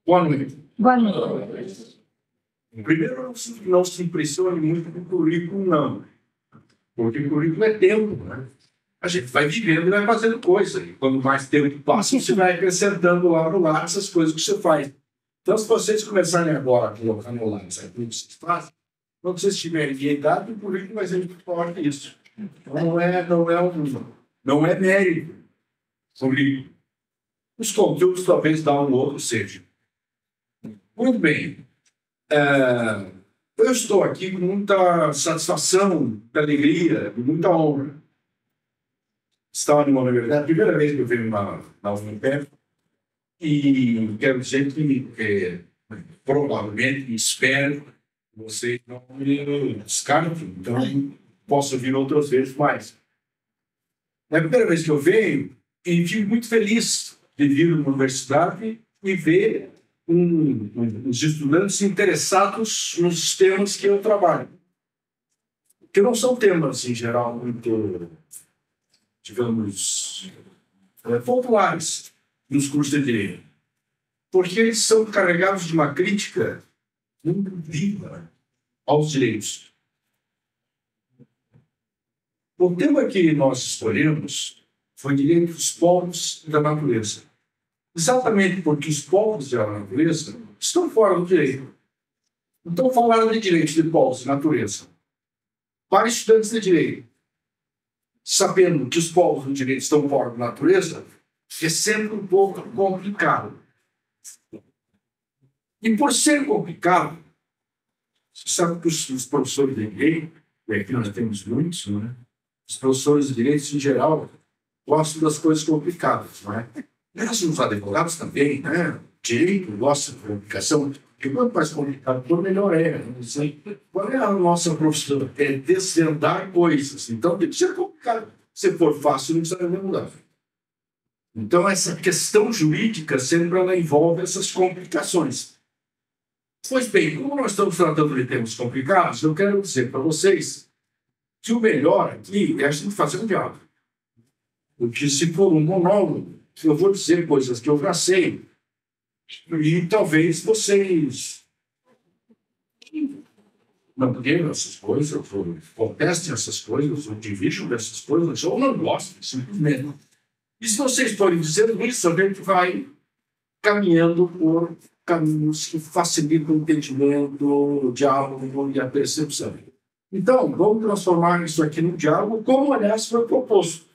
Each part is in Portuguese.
Boa noite. Boa noite. Primeiro, não se impressione muito com o currículo, não. Porque o currículo é tempo, né? A gente vai vivendo e vai fazendo coisa. E quando mais tempo passa, você vai acrescentando lá no Lattes essas coisas que você faz. Então, se vocês começarem agora a colocar no Lattes aquilo que vocês fazem, quando vocês tiverem de idade, o currículo vai ser muito forte isso. Então, não é mérito. Currículo. Os conteúdos talvez dá um outro seja. Muito bem. Eu estou aqui com muita satisfação, muita alegria, com muita honra. Estava numa universidade, a primeira vez que eu venho na Unipep, e quero dizer que provavelmente, espero, vocês não me descartem, então posso vir outras vezes mais. É a primeira vez que eu venho e fico muito feliz de vir numa universidade e ver os estudantes interessados nos temas que eu trabalho. Que não são temas, em geral, muito, digamos, populares nos cursos de direito. Porque eles são carregados de uma crítica muito viva aos direitos. O tema que nós escolhemos foi direito dos povos e da natureza. Exatamente porque os povos da natureza estão fora do direito. Então, falar de direitos de povos e natureza para estudantes de direito, sabendo que os povos do direito estão fora da natureza, é sempre um pouco complicado. E por ser complicado, você sabe que os professores de direito, e aqui nós temos muitos, né? Os professores de direito, em geral, gostam das coisas complicadas, não é? Os advogados também, né? Direito gosta de complicação, porque quanto mais complicado for, melhor é. Não sei. Qual é a nossa profissão? É desvendar coisas. Então, tem que ser complicado. Se for fácil, não precisa nem mudar. Então, essa questão jurídica sempre ela envolve essas complicações. Pois bem, como nós estamos tratando de temas complicados, eu quero dizer para vocês que o melhor aqui é a gente fazer um diálogo. Porque se for um monólogo, eu vou dizer coisas que eu já sei e talvez vocês não queiram essas coisas, ou contestem essas coisas, ou dividam dessas coisas, ou não gostem, simplesmente. E se vocês forem dizendo isso, a gente vai caminhando por caminhos que facilitam o entendimento, o diálogo e a percepção. Então, vamos transformar isso aqui num diálogo, como, aliás, foi proposto.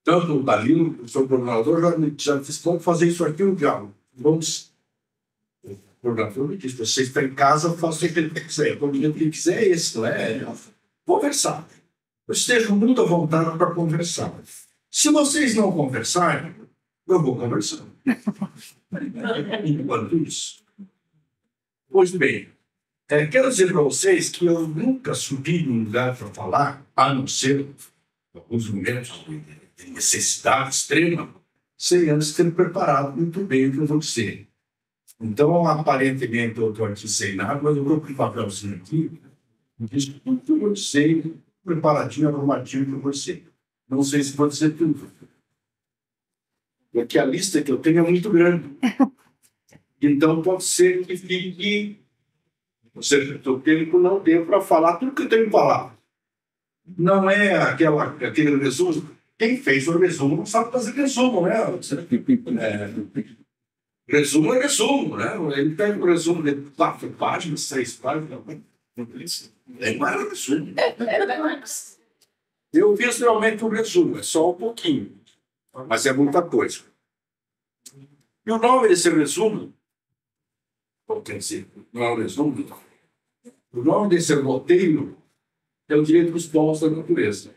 Tanto o Dalino, o seu coordenador, já disse, vamos fazer isso aqui no diálogo. Vamos. O coordenador me disse, você está em casa, faça o que ele quiser. O que ele quiser é esse, não é? Conversar. Estejam muito à vontade para conversar. Se vocês não conversarem, eu vou conversar. Enquanto isso. Pois bem, quero dizer para vocês que eu nunca subi num lugar para falar, a não ser alguns momentos de necessidade extrema, sem antes ter preparado muito bem o que eu vou dizer. Então, aparentemente, eu estou aqui sem nada, mas eu vou com um papelzinho aqui, e diz tudo que eu vou dizer, preparadinho, arrumadinho que eu vou dizer. Não sei se vou dizer tudo. Porque a lista que eu tenho é muito grande. Então, pode ser que fique... Ou seja, o tempo não deu para falar tudo que eu tenho que falar. Não é aquele resumo. Quem fez o resumo não sabe fazer resumo, né? Resumo é resumo, né? Ele pega o resumo de 4 páginas, 6 páginas. É mais resumo. Eu fiz realmente um resumo, é só um pouquinho. Mas é muita coisa. E o nome desse resumo, quer dizer, não é um resumo, o nome desse roteiro é o direito dos povos da natureza.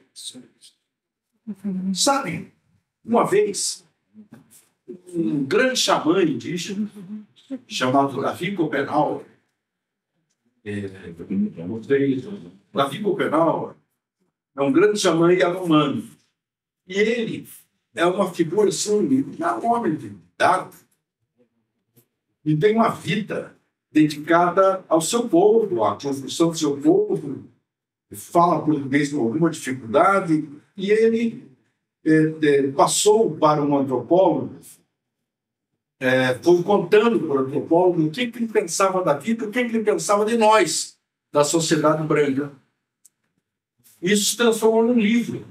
Sabem, uma vez, um grande xamã indígena, chamado Davi Copenau, Davi Copenau é um grande xamã yanomami. E ele é uma figura assim, um homem de idade, e tem uma vida dedicada ao seu povo, à construção do seu povo, fala português com alguma dificuldade, e ele passou para um antropólogo foi contando para o antropólogo o que ele pensava da vida, o que ele pensava de nós, da sociedade branca. Isso se transformou num livro,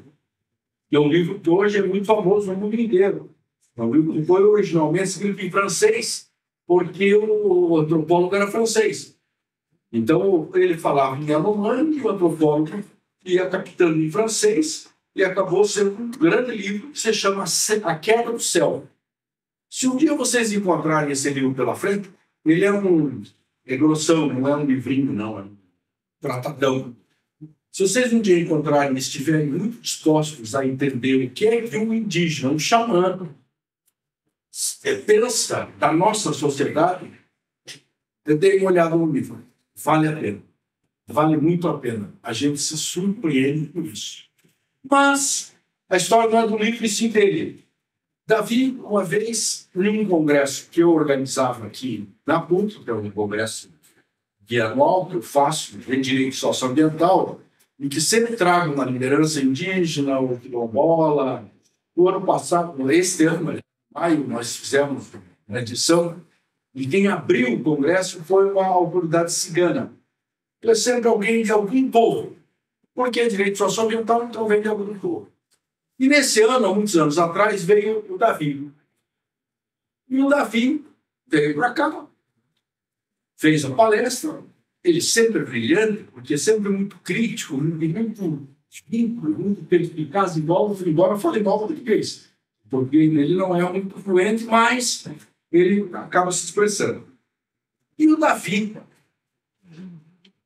que é um livro que hoje é muito famoso no mundo inteiro. É um livro que foi originalmente escrito em francês, porque o antropólogo era francês. Então, ele falava em alemão e o antropólogo ia captando em francês e acabou sendo um grande livro que se chama A Queda do Céu. Se um dia vocês encontrarem esse livro pela frente, ele é grossão, não é um livrinho, não, é um tratadão. Se vocês um dia encontrarem e estiverem muito dispostos a entender o que é que um indígena, um xamã, pensa da nossa sociedade, eu dei uma olhada no livro. Vale a pena. Vale muito a pena. A gente se surpreende com isso. Mas a história não é do livro e sim dele. Davi, uma vez, em um congresso que eu organizava aqui na PUC, que é um congresso bianual que eu faço em direito socioambiental, em que sempre trago uma liderança indígena, ou quilombola. O ano passado, este ano, em maio, nós fizemos uma edição, e quem abriu o congresso foi uma autoridade cigana. Ele é sempre alguém de algum povo, porque é direito socioambiental, então vem de algum povo. E nesse ano, há muitos anos atrás, veio o Davi. E o Davi veio para cá, fez a palestra, ele sempre brilhante, porque sempre muito crítico, muito simples, muito perspicaz, embora fale mal português, porque ele não é muito fluente, mas ele acaba se expressando. E o Davi,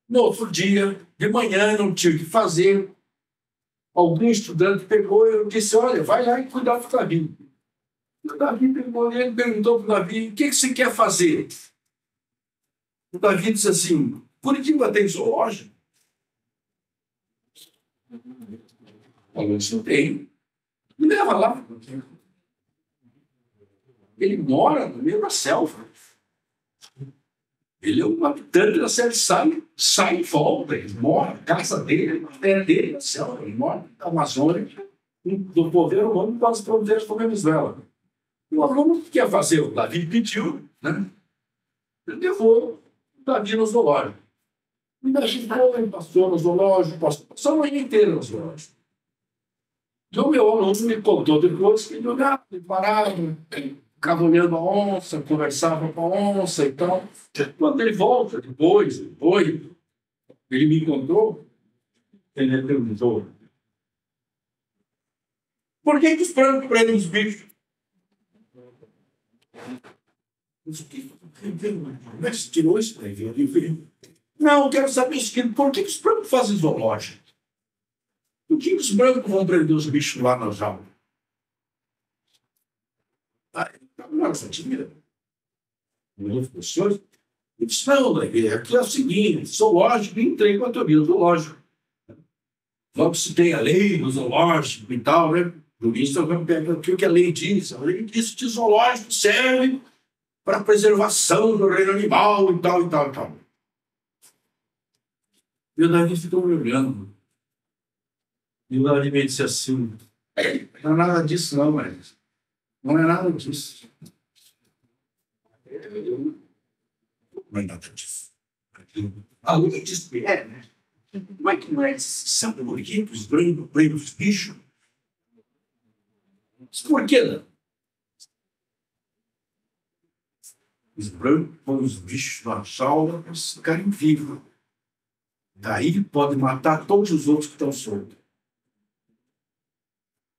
no outro dia, de manhã, não tinha o que fazer, algum estudante pegou e eu disse, olha, vai lá e cuidar do Davi. E o Davi pegou, ele perguntou para o Davi, o que você quer fazer? O Davi disse assim, Curitiba tem zoológico? Falou, isso tem. Me leva lá. Ele mora no meio da selva. Ele é um habitante da selva, sai e volta. Ele mora, a casa dele, a terra dele na selva. Ele mora na Amazônia, do poder humano para os poderes da Venezuela. E o aluno, o que quer fazer? O Davi pediu, né? Ele levou o Davi no zoológico. E ele passou no zoológico, passou a manhã inteira no zoológico. E o meu aluno me contou depois que ele parava, ficava olhando a onça, conversava com a onça e tal. Quando ele volta, depois, ele me encontrou, ele perguntou, por que os brancos prendem os bichos? Mas tirou isso daí. Não, eu quero saber o seguinte, por que os brancos fazem zoológico? Por que os brancos vão prender os bichos lá na jaula? Não, essa admira. Os professores, eu disse, não, aqui é o seguinte, zoológico, entrei com a teoria do zoológico. Logo se tem a lei do zoológico e tal, né? Jurista vai pegar o que a lei diz. A lei diz que zoológico serve para a preservação do reino animal e tal, e tal, e tal. E o Davi ficou me olhando. E o Davi me disse assim, não é nada disso não, mas não é nada disso. Não é nada disso. A lei diz que é, né? Como é que não é são bonitos, brancos, bichos? Por que não? Os brancos põem os bichos na jaula para ficarem vivos. Daí pode matar todos os outros que estão soltos.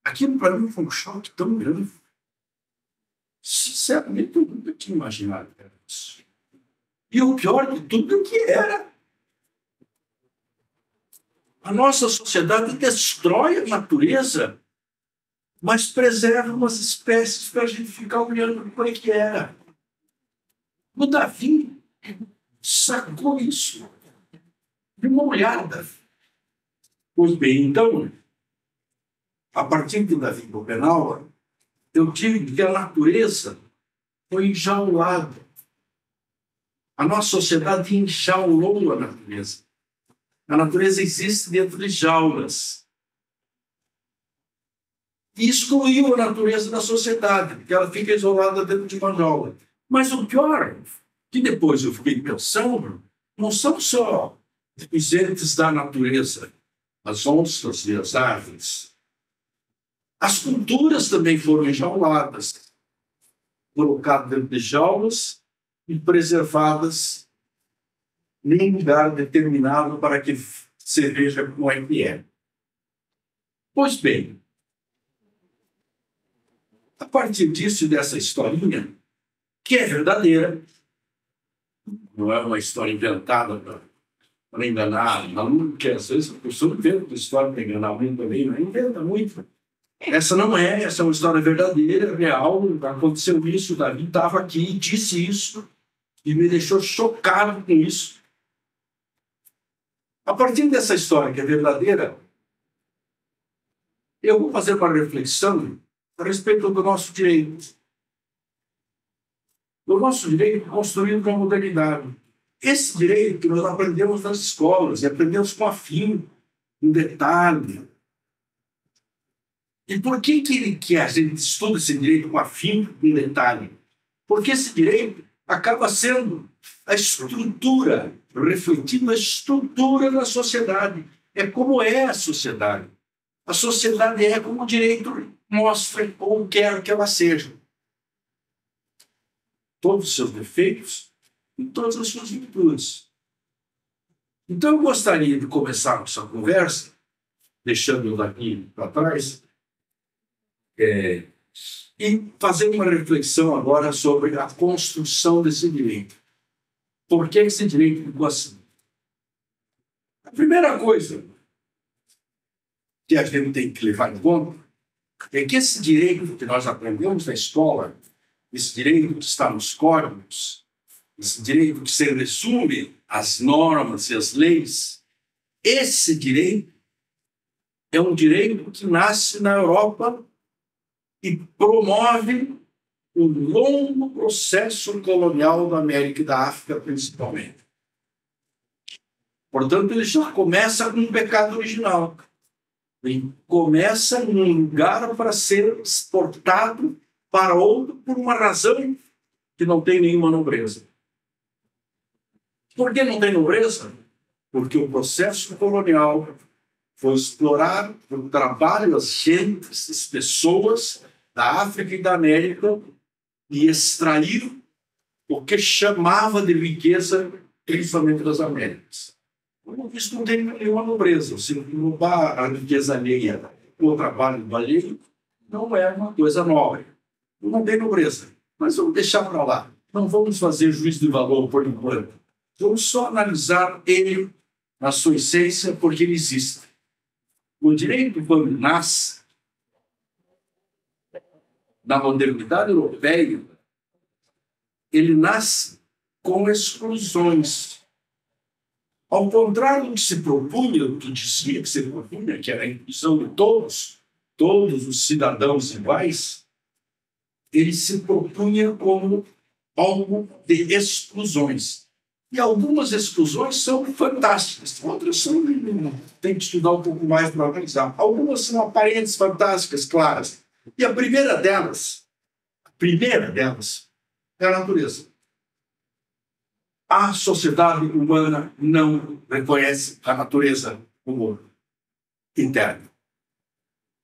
Aquilo para mim foi um choque tão grande. Sinceramente, eu nunca tinha imaginado isso. E o pior de tudo é que era. A nossa sociedade destrói a natureza, mas preserva umas espécies para a gente ficar olhando como é que era. O Davi sacou isso de uma olhada. Pois bem, então, a partir de Davi Bopenauer, eu tive que a natureza foi enjaulada. A nossa sociedade enjaulou a natureza. A natureza existe dentro de jaulas. e excluiu a natureza da sociedade, porque ela fica isolada dentro de uma jaula. Mas o pior, que depois eu fiquei pensando, não são só os entes da natureza, as onças e as aves. As culturas também foram enjauladas, colocadas dentro de jaulas e preservadas em um lugar determinado para que você veja como é que é. Pois bem, a partir disso, dessa historinha, que é verdadeira, não é uma história inventada para enganar aluno, que às vezes a pessoa inventa história para enganar aluno também, não inventa muito. Essa não é, essa é uma história verdadeira, real, aconteceu isso, Davi estava aqui, disse isso, e me deixou chocado com isso. A partir dessa história que é verdadeira, eu vou fazer uma reflexão a respeito do nosso direito. Do nosso direito construído com a modernidade. Esse direito nós aprendemos nas escolas, e aprendemos com afinco, em detalhe. E por que a gente estuda esse direito com afinco, em detalhe? Porque esse direito acaba sendo a estrutura, refletindo a estrutura da sociedade. É como é a sociedade. A sociedade é como o direito mostra ou quer que ela seja. Todos os seus defeitos e todas as suas virtudes. Então eu gostaria de começar essa conversa, deixando eu daqui para trás, e fazer uma reflexão agora sobre a construção desse direito. Por que esse direito ficou assim? A primeira coisa que a gente tem que levar em conta é que esse direito que nós aprendemos na escola, esse direito que está nos códigos, esse direito que se resume às normas e às leis, esse direito é um direito que nasce na Europa e promove um longo processo colonial da América e da África, principalmente. Portanto, ele já começa com um pecado original. Ele começa num lugar para ser exportado para outro por uma razão que não tem nenhuma nobreza. Por que não tem nobreza? Porque o processo colonial foi explorar o trabalho das gentes, das pessoas da África e da América e extrair o que chamava de riqueza, principalmente das Américas. Isso não tem nenhuma nobreza. Se roubar a riqueza alheia ou o trabalho do alheio, não é uma coisa nobre. Não tem nobreza. Mas vamos deixar para lá. Não vamos fazer juízo de valor por enquanto. Vamos só analisar ele na sua essência, porque ele existe. O direito, quando nasce na modernidade europeia, ele nasce com exclusões. Ao contrário do que se propunha, do que dizia que se propunha, que era a inclusão de todos os cidadãos iguais, ele se propunha como algo de exclusões. E algumas exclusões são fantásticas, outras são, tem que estudar um pouco mais para analisar. Algumas são aparentes, fantásticas, claras. E a primeira delas é a natureza. A sociedade humana não reconhece a natureza como interna.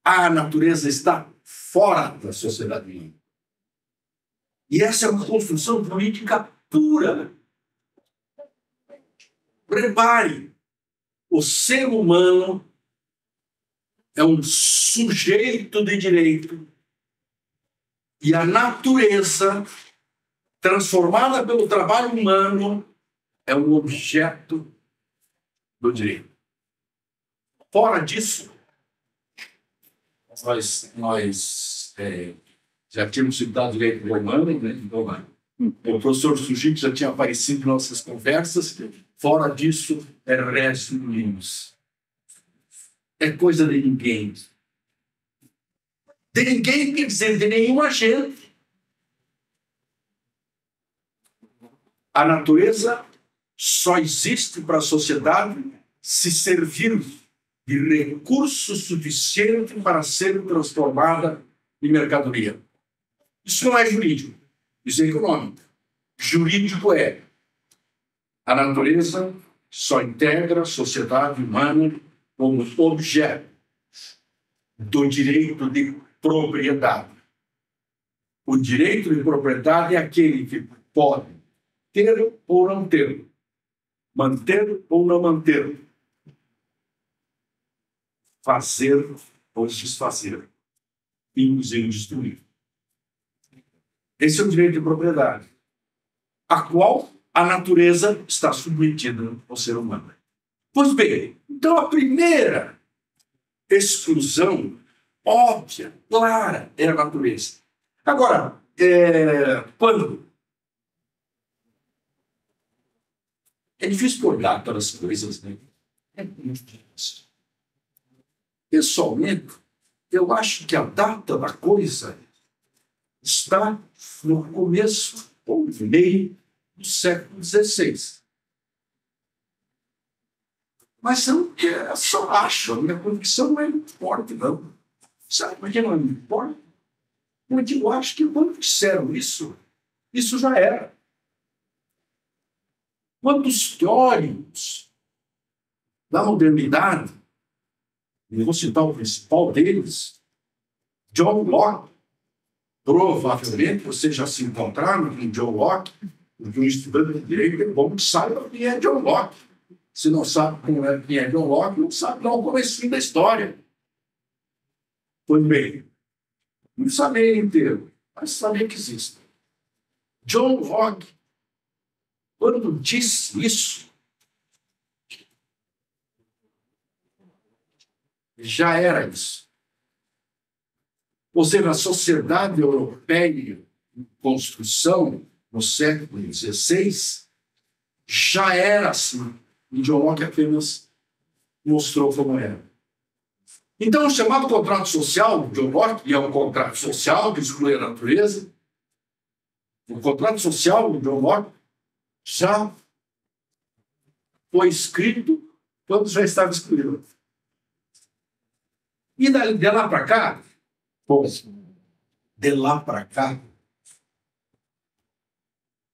A natureza está fora da sociedade humana. E essa é uma construção política pura. Repare, o ser humano é um sujeito de direito e a natureza, transformada pelo trabalho humano, é um objeto do direito. Fora disso, nós já tínhamos citado o direito romano, né? Então, o professor Sujito já tinha aparecido em nossas conversas. Fora disso, é res nullius. É coisa de ninguém. De ninguém quer dizer de nenhuma gente. A natureza só existe para a sociedade se servir de recurso suficiente para ser transformada em mercadoria. Isso não é jurídico, isso é econômico. Jurídico é a natureza só integra a sociedade humana como objeto do direito de propriedade. O direito de propriedade é aquele que pode ter ou não ter, manter ou não manter, fazer ou desfazer, induzir ou destruir. Esse é o direito de propriedade, a qual a natureza está submetida ao ser humano. Pois bem, então a primeira exclusão óbvia, clara, é a natureza. Agora, quando? É difícil pôr data para as coisas, né? É muito difícil. Pessoalmente, eu acho que a data da coisa está no começo ou no meio do século XVI. Mas eu só acho, a minha convicção não é muito forte, não. Sabe por que não é muito forte? Porque eu acho que quando disseram isso, isso já era. Quando os teóricos da modernidade, eu vou citar o principal deles, John Locke, provavelmente vocês já se encontraram com John Locke, porque um estudante de direito é bom que saiba quem é John Locke. Se não sabe quem é John Locke, não sabe não o comecinho da história. Pois bem, não saber inteiro, mas saber que existe. John Locke, quando disse isso, já era isso. Ou seja, a sociedade europeia em construção no século XVI já era assim. E John Locke apenas mostrou como era. Então, o chamado contrato social, John Locke, e é um contrato social que exclui a natureza, o contrato social de John Locke já foi escrito quando já estava excluído. E de lá para cá,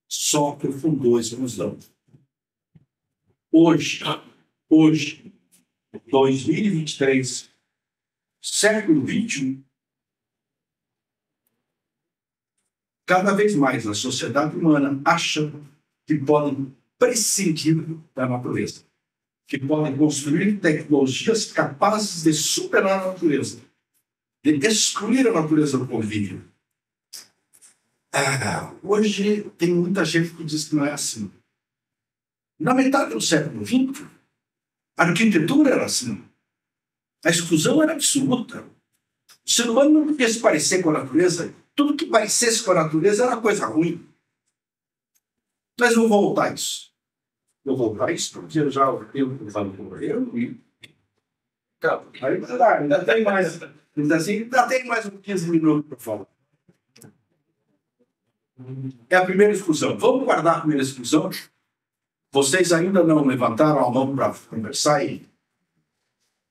só aprofundou essa ilusão. Hoje, 2023, século XXI, cada vez mais a sociedade humana acha que podem prescindir da natureza, que podem construir tecnologias capazes de superar a natureza, de excluir a natureza do convívio. Hoje tem muita gente que diz que não é assim. Na metade do século XX, a arquitetura era assim. A exclusão era absoluta. O ser humano não podia se parecer com a natureza. Tudo que parecesse com a natureza era coisa ruim. Mas eu vou voltar a isso. Porque já o tempo está correndo e... Ainda tem mais. Ainda tem mais uns 15 minutos para falar. É a primeira exclusão. Vamos guardar a primeira exclusão. Vocês ainda não levantaram a mão para conversar e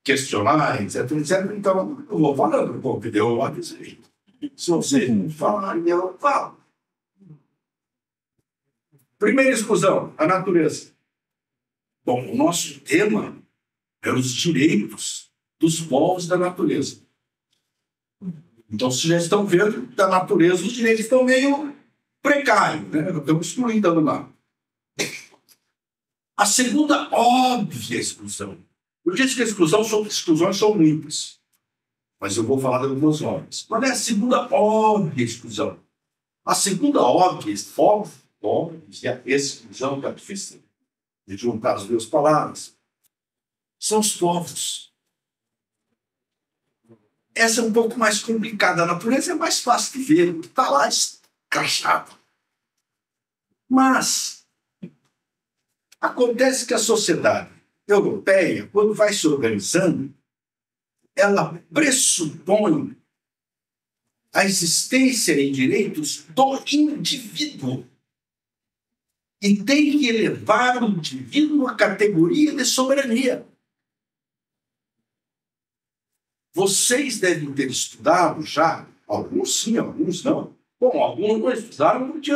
questionar, etc, etc. Então, eu vou falando um pouco, eu avisei. Se vocês não falarem, eu falo. Primeira exclusão, a natureza. Bom, o nosso tema é os direitos dos povos da natureza. Então, vocês já estão vendo que da natureza os direitos estão meio precários, né? Estamos excluindo lá. A segunda óbvia exclusão. Eu disse que exclusões são muitas, mas eu vou falar de algumas óbvias. Qual é a segunda óbvia exclusão? A segunda óbvia exclusão, que é difícil de juntar as duas palavras, são os povos. Essa é um pouco mais complicada. A natureza é mais fácil de ver, está lá escrachado. Mas acontece que a sociedade europeia, quando vai se organizando, ela pressupõe a existência em direitos do indivíduo e tem que elevar o indivíduo à categoria de soberania. Vocês devem ter estudado já, alguns sim, alguns não. Bom, alguns não estudaram porque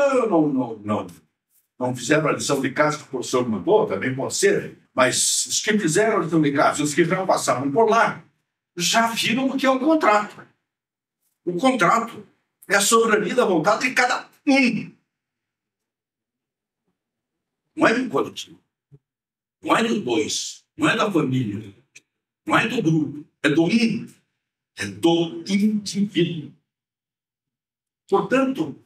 não fizeram a lição de casa que o professor mandou, também pode ser. Mas os que fizeram a lição de casa, os que já passaram por lá, já viram o que é um contrato. O contrato é a soberania da vontade de cada um. Não é do coletivo. Não é dos dois. Não é da família. Não é do grupo. É do um. É do indivíduo. Portanto,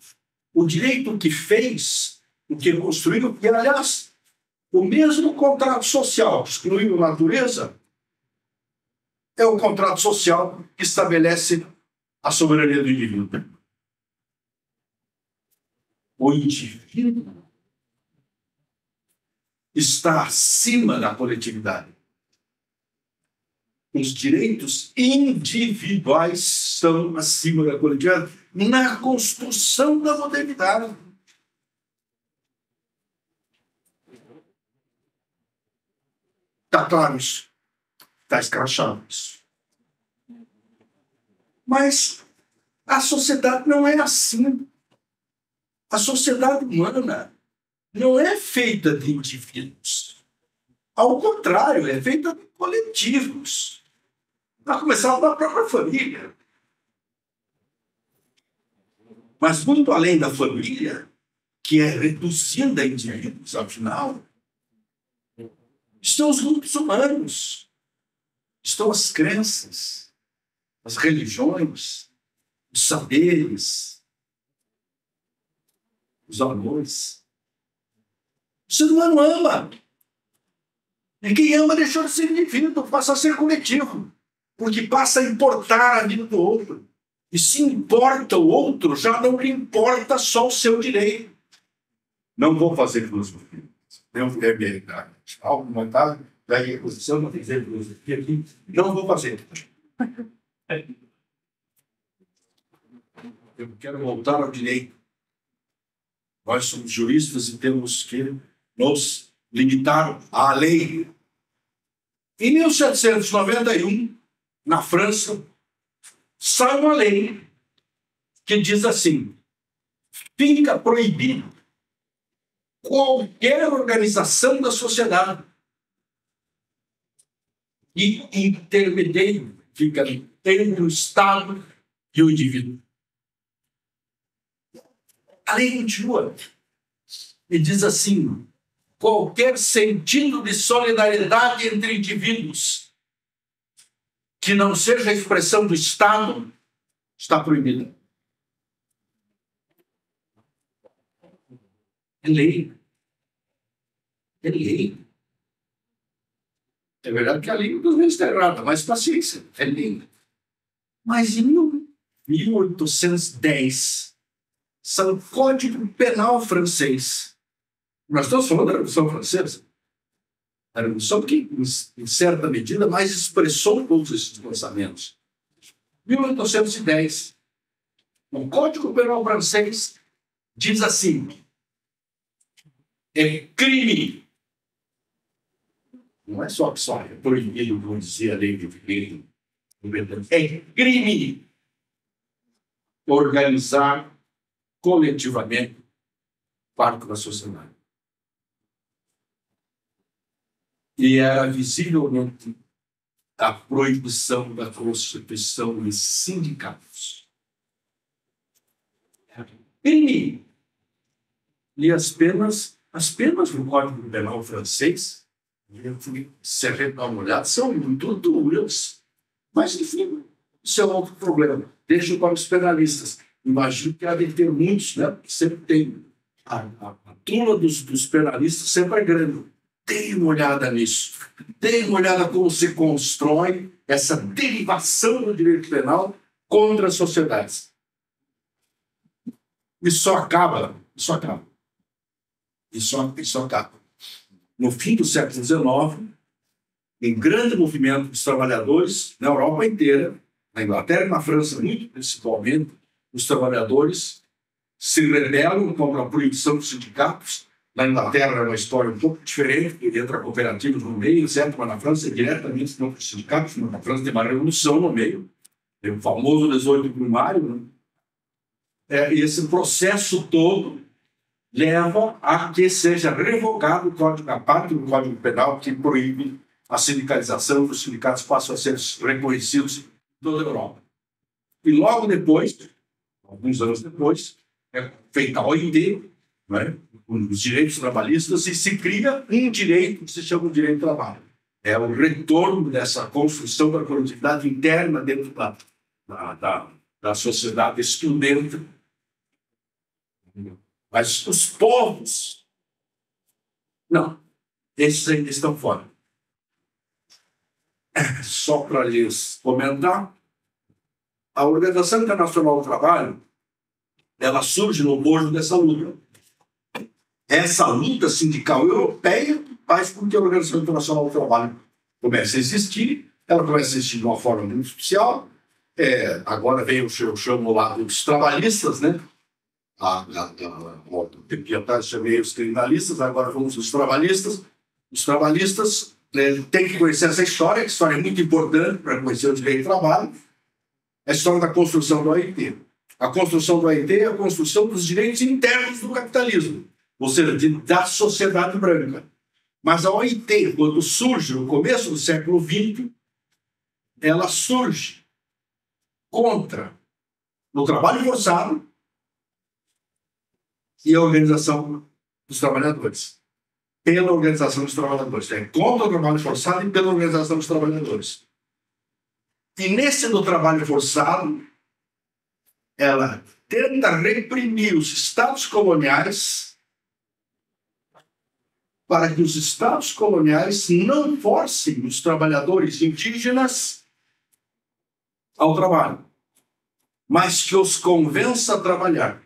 o direito que fez, o que construiu, e, aliás, o mesmo contrato social que excluiu a natureza é o contrato social que estabelece a soberania do indivíduo. O indivíduo está acima da coletividade. Os direitos individuais estão acima da coletividade na construção da modernidade. Está claro isso? Está escrachado isso. Mas a sociedade não é assim. A sociedade humana não é feita de indivíduos. Ao contrário, é feita de coletivos. A começar da própria família. Mas muito além da família, que é reduzida a indivíduos, afinal, estão os grupos humanos, estão as crenças, as religiões, os saberes, os amores. O ser humano ama. E quem ama deixou de ser indivíduo, passa a ser coletivo, porque passa a importar a vida do outro. E se importa o outro, já não lhe importa só o seu direito. Não vou fazer filosofia. Não é minha argumentar, daí a posição, não fizer filosofia aqui. Não vou fazer. Eu quero voltar ao direito. Nós somos juristas e temos que nos limitar à lei. Em 1791, na França, sai uma lei que diz assim: fica proibido qualquer organização da sociedade e intermediário fica entre o Estado e o indivíduo. A lei continua e diz assim: qualquer sentido de solidariedade entre indivíduos que não seja a expressão do Estado está proibida. É lei. É lei. É verdade que a lei muitas vezes está errada, mas paciência, é lei. Mas em 1810, saiu o Código Penal francês. Nós estamos falando da Revolução Francesa. A Revolução que, em certa medida, mais expressou todos esses pensamentos. 1810, o Código Penal francês diz assim: é crime. Não é só é proibido, vamos dizer, a lei de direito. É crime organizar coletivamente parte da sociedade. E era visivelmente a proibição da constituição de sindicatos. Crime. E as penas do Código Penal francês, se dar uma olhada, são muito duras. Mas, enfim, isso é um outro problema. Deixa para os penalistas. Imagino que há de ter muitos, né? Porque sempre tem. A turma dos penalistas sempre é grande. Dê uma olhada nisso. Dê uma olhada como se constrói essa derivação do direito penal contra as sociedades. Isso acaba. No fim do século XIX, em grande movimento dos trabalhadores, na Europa inteira, na Inglaterra e na França, muito principalmente, os trabalhadores se rebelam contra a proibição dos sindicatos Na Inglaterra é uma história um pouco diferente, porque entra cooperativas no meio, etc. Mas na França é diretamente não sindicatos, mas na França tem uma revolução no meio. Tem o famoso 18 primário, né? E esse processo todo leva a que seja revogado o Código, a parte do Código Penal que proíbe a sindicalização, os sindicatos passam a ser reconhecidos em toda a Europa. E logo depois, alguns anos depois, é feita a OIT, né, com os direitos trabalhistas, e se cria um direito que se chama de direito do trabalho. É o retorno dessa construção da coletividade interna dentro da sociedade estudante. Mas os povos, não, esses ainda estão fora. Só para lhes comentar, a Organização Internacional do Trabalho, ela surge no bojo dessa luta. Essa luta sindical europeia faz com que a Organização Internacional do Trabalho comece a existir. Ela começa a existir de uma forma muito especial. Agora vem o que eu chamo lá dos trabalhistas, né? Tempo atrás chamei os criminalistas, agora vamos os trabalhistas. Os trabalhistas têm que conhecer essa história, que a história é muito importante para conhecer o direito do trabalho. A história da construção do OIT. A construção do OIT é a construção dos direitos internos do capitalismo, ou seja, da sociedade branca. Mas a OIT, quando surge no começo do século XX, ela surge contra o trabalho forçado e a organização dos trabalhadores. Pela organização dos trabalhadores. É contra o trabalho forçado e pela organização dos trabalhadores. E nesse do trabalho forçado, ela tenta reprimir os estados coloniais para que os estados coloniais não forcem os trabalhadores indígenas ao trabalho, mas que os convença a trabalhar.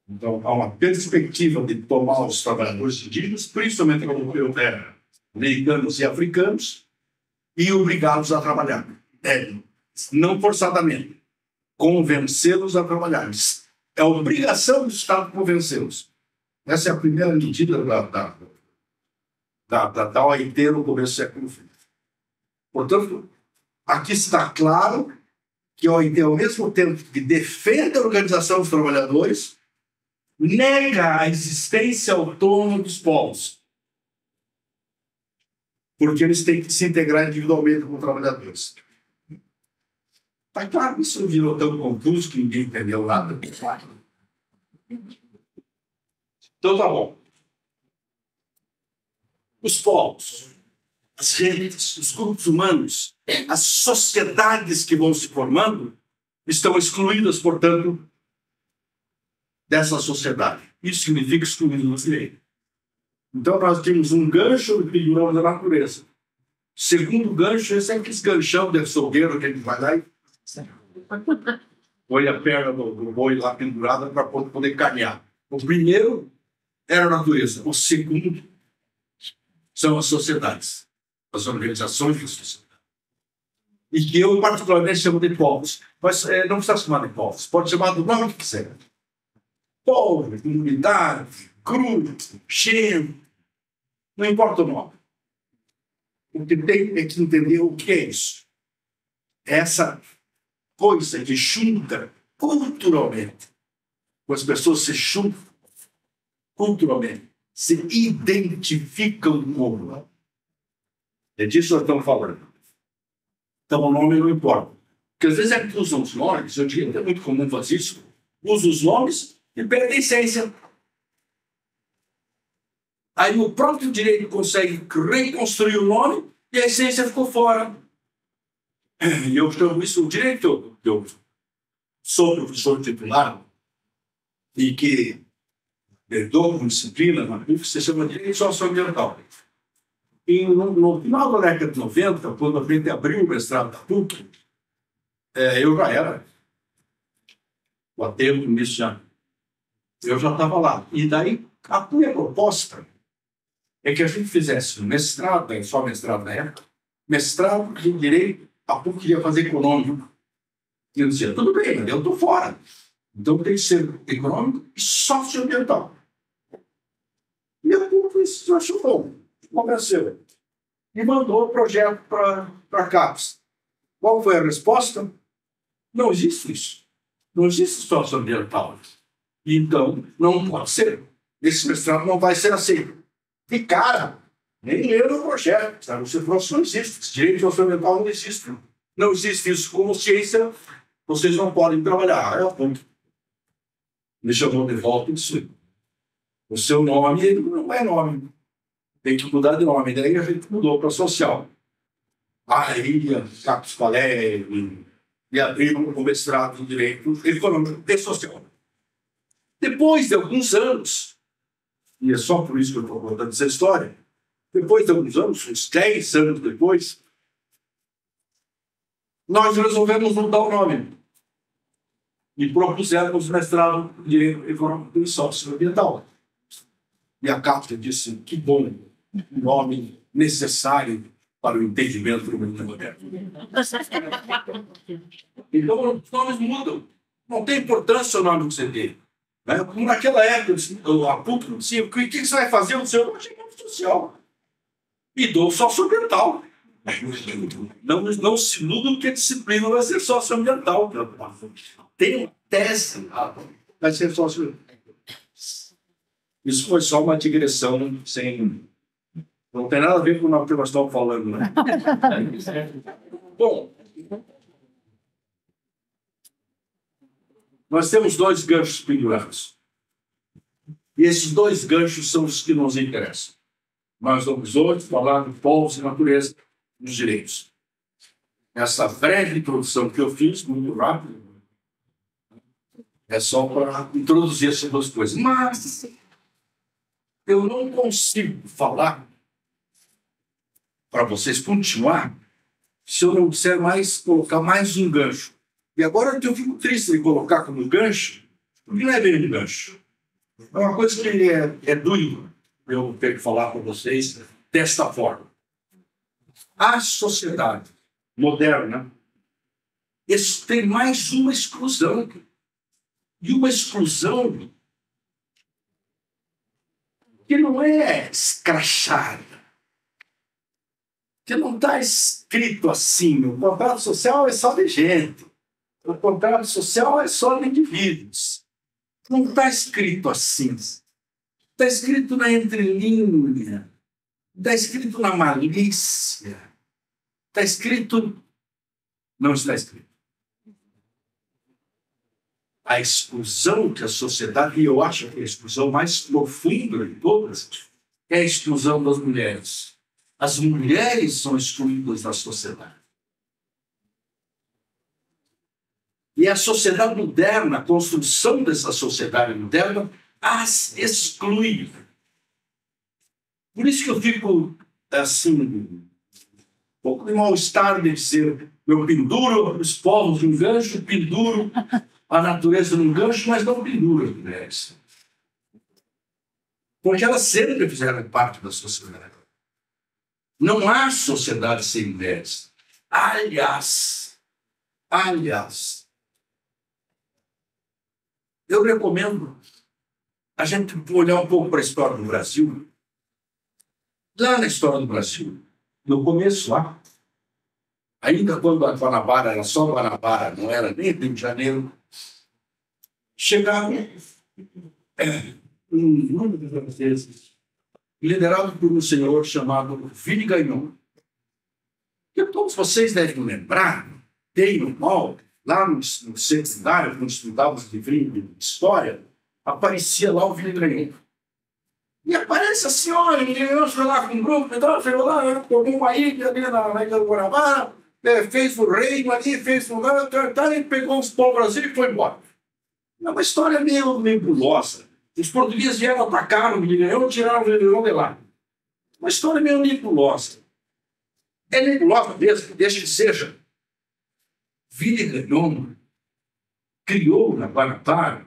Então, há uma perspectiva de tomar os trabalhadores indígenas, principalmente americanos e africanos, e obrigá-los a trabalhar. Não forçadamente. Convencê-los a trabalhar. É obrigação do Estado convencê-los. Essa é a primeira medida da OIT no começo do século XX. Portanto, aqui está claro que a OIT, ao mesmo tempo que defende a organização dos trabalhadores, nega a existência autônoma dos povos. Porque eles têm que se integrar individualmente com os trabalhadores. Está claro que isso virou tão confuso que ninguém entendeu nada. Então tá bom. Os povos, as redes, os grupos humanos, as sociedades que vão se formando estão excluídas, portanto, dessa sociedade. Isso significa excluídos do direito. Então nós temos um gancho que penduramos a natureza. Segundo gancho, esse é aquele ganchão de açougueiro que a gente vai lá e põe a perna do boi lá pendurada para poder caminhar. O primeiro era a natureza. O segundo são as sociedades, as organizações da sociedade. E que eu particularmente chamo de povos. Mas não precisa chamar de povos. Pode chamar do nome que quiser. Povo, comunidade, grupo, cheio. Não importa o nome. O que tem é que entender o que é isso. Essa coisa que junta culturalmente. As pessoas se juntam culturalmente, se identificam como. É disso que nós estamos falando. Então o nome não importa. Porque às vezes é que usam os nomes, eu diria que é muito comum fazer isso, usa os nomes e perde a essência. Aí o próprio direito consegue reconstruir o nome e a essência ficou fora. E eu chamo isso o direito que eu sou professor titular e que dou como disciplina na PUC, se chama direito socioambiental. E no final da década de 90, quando a gente abriu o mestrado da PUC, eu já era o aterro nisso já. Eu já estava lá. E daí a minha proposta é que a gente fizesse um mestrado, só mestrado na época, mestrado em direito, a PUC queria fazer econômico. E eu dizia, tudo bem, mas eu estou fora. Então tem que ser econômico e socioambiental. E a PUC achou bom, convenceu. E mandou o projeto para a CAPES. Qual foi a resposta? Não existe isso. Não existe situação ambiental. Então, não pode ser. Esse mestrado não vai ser aceito. E, cara, nem leram o projeto. Sabe? Você falou que não existe. Esse direito socioambiental não existe. Não existe isso como ciência. Vocês não podem trabalhar. É o ponto. Me chamou de volta e disse: o seu nome não é nome. Tem que mudar de nome. Daí a gente mudou para social. Aí a CAPES Palé e abriu o mestrado em Direito Econômico e Social. Depois de alguns anos, e é só por isso que eu estou contando essa história, depois de alguns anos, uns 10 anos depois, nós resolvemos mudar o nome e propusemos mestrado em Direito Econômico e Socioambiental. E a CAPES disse: que bom, um nome necessário para o entendimento do mundo moderno. Então, os nomes mudam. Não tem importância o nome que você tem. Naquela época, a PUC dizia: o que você vai fazer? Eu disse: eu vou chegar no social. E dou socioambiental. Não se muda que a disciplina vai ser socioambiental. Tem uma tese, vai ser socioambiental. Isso foi só uma digressão sem... Não tem nada a ver com o que nós estamos falando, né? Bom, nós temos 2 ganchos pendurados. E esses 2 ganchos são os que nos interessam. Nós vamos hoje falar de povos e natureza dos direitos. Essa breve introdução que eu fiz, muito rápido, é só para introduzir essas 2 coisas. Mas eu não consigo falar para vocês continuar se eu não disser mais, colocar mais um gancho. E agora eu fico triste de colocar como gancho, porque não é bem um gancho. É uma coisa que é doído eu ter que falar para vocês desta forma. A sociedade moderna, isso tem mais uma exclusão. E uma exclusão que não é escrachada. Que não está escrito assim: o contrato social é só de gente, o contrato social é só de indivíduos. Não está escrito assim. Está escrito na entrelinha, está escrito na malícia, está escrito... Não está escrito. A exclusão que a sociedade, e eu acho que a exclusão mais profunda de todas, é a exclusão das mulheres. As mulheres são excluídas da sociedade. E a sociedade moderna, a construção dessa sociedade moderna, as exclui. Por isso que eu fico, assim, um pouco de mal-estar de dizer: eu penduro os povos num gancho, penduro a natureza num gancho, mas não penduro as mulheres. Porque elas sempre fizeram parte da sociedade. Não há sociedade sem mulheres. Aliás, eu recomendo a gente olhar um pouco para a história do Brasil. Lá na história do Brasil, no começo lá, ainda quando a Guanabara era só Guanabara, não era nem Rio de Janeiro, chegaram um número de franceses, liderado por um senhor chamado Ville Gagnon, que todos vocês devem lembrar, tem no mal, lá no secundário, quando estudava os livrinhos de história, aparecia lá o Ville Gagnon. E aparece assim: olha, eu fui lá com um grupo, então foi lá, tomou uma ilha ali na Ilha do Guanabara, fez o reino ali, fez o lugar, ele pegou os povos Brasil e foi embora. É uma história meio nebulosa. Os portugueses vieram, atacaram o Ville Gagnon e tiraram o Ville Gagnon de lá. Uma história meio nebulosa. É nebulosa mesmo, deixa que seja. Ville Gagnon criou na Guanabara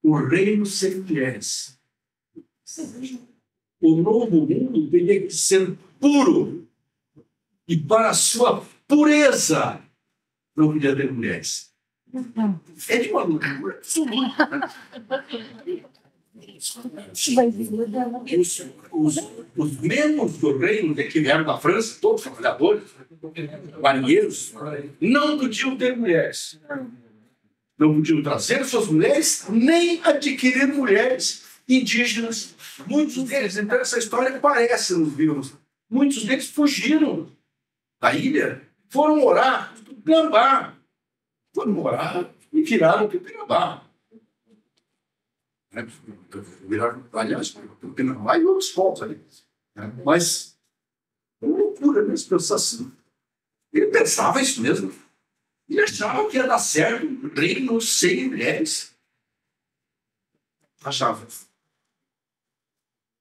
o reino sem mulheres. O novo mundo teria que ser puro. E para a sua pureza não podia ter mulheres. É de uma loucura absoluta. Os membros do reino que vieram da França, todos trabalhadores, marinheiros, não podiam ter mulheres. Não podiam trazer suas mulheres, nem adquirir mulheres indígenas. Muitos deles, então essa história parece nos livros, muitos deles fugiram da ilha, foram morar no Tupinambá. Foram morar e viraram Tupinambá. Aliás, Tupinambá e outros povos ali. Mas, uma loucura mesmo pensar assim. Ele pensava isso mesmo. Ele achava que ia dar certo um reino sem mulheres. Achava.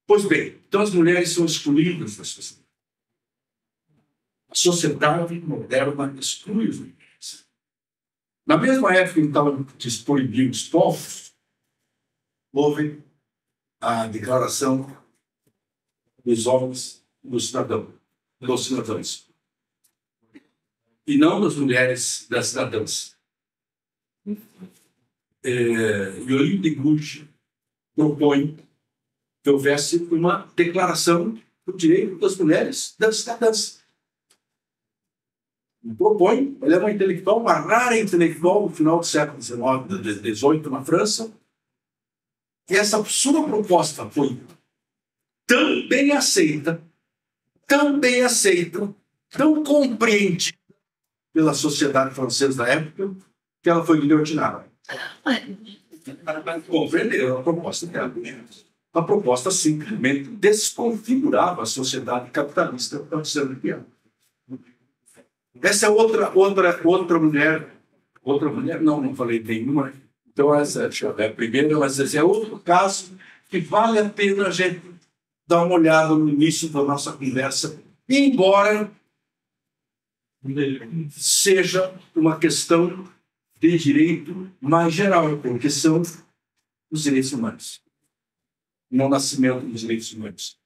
Pois bem, então as mulheres são excluídas da sociedade. A sociedade moderna exclui as mulheres. Na mesma época, então, que se proibiu os povos, houve a declaração dos homens dos cidadãos. E não das mulheres das cidadãs. Yolim de Gouges propõe que houvesse uma declaração do direito das mulheres das cidadãs. Propõe, ele é uma intelectual, uma rara intelectual no final do século XVIII na França, e essa sua proposta foi tão bem aceita, tão compreendida pela sociedade francesa da época, que ela foi guilhotinada. Compreenderam a proposta dela. A proposta simplesmente desconfigurava a sociedade capitalista que estava sendo criada. Essa é outra mulher. Outra mulher? Não falei nenhuma. Então, essa é a primeira, mas esse é outro caso que vale a pena a gente dar uma olhada no início da nossa conversa, embora seja uma questão de direito mais geral, porque são os direitos humanos, não o nascimento dos direitos humanos.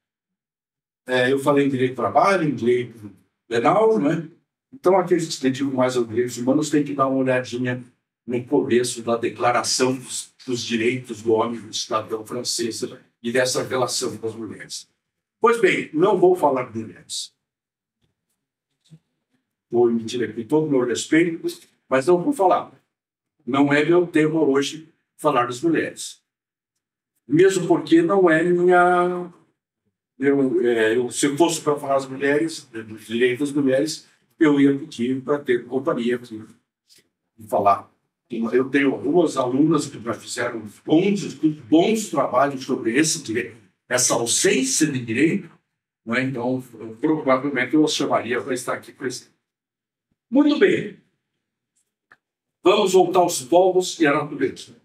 Eu falei em direito do trabalho, em direito penal, não é? Então, aqueles que se dedicam mais aos direitos humanos têm que dar uma olhadinha no começo da Declaração dos Direitos do Homem e do Cidadão francês e dessa relação com as mulheres. Pois bem, não vou falar de mulheres. Vou emitir aqui todo o meu respeito, mas não vou falar. Não é meu tema hoje falar das mulheres. Mesmo porque não é minha... se eu fosse para falar das mulheres, dos direitos das mulheres, eu ia pedir para ter companhia e falar. Eu tenho algumas alunas que já fizeram bons trabalhos sobre esse direito, essa ausência de direito, né? Então, provavelmente eu as chamaria para estar aqui presente. Muito bem. Vamos voltar aos povos e à natureza.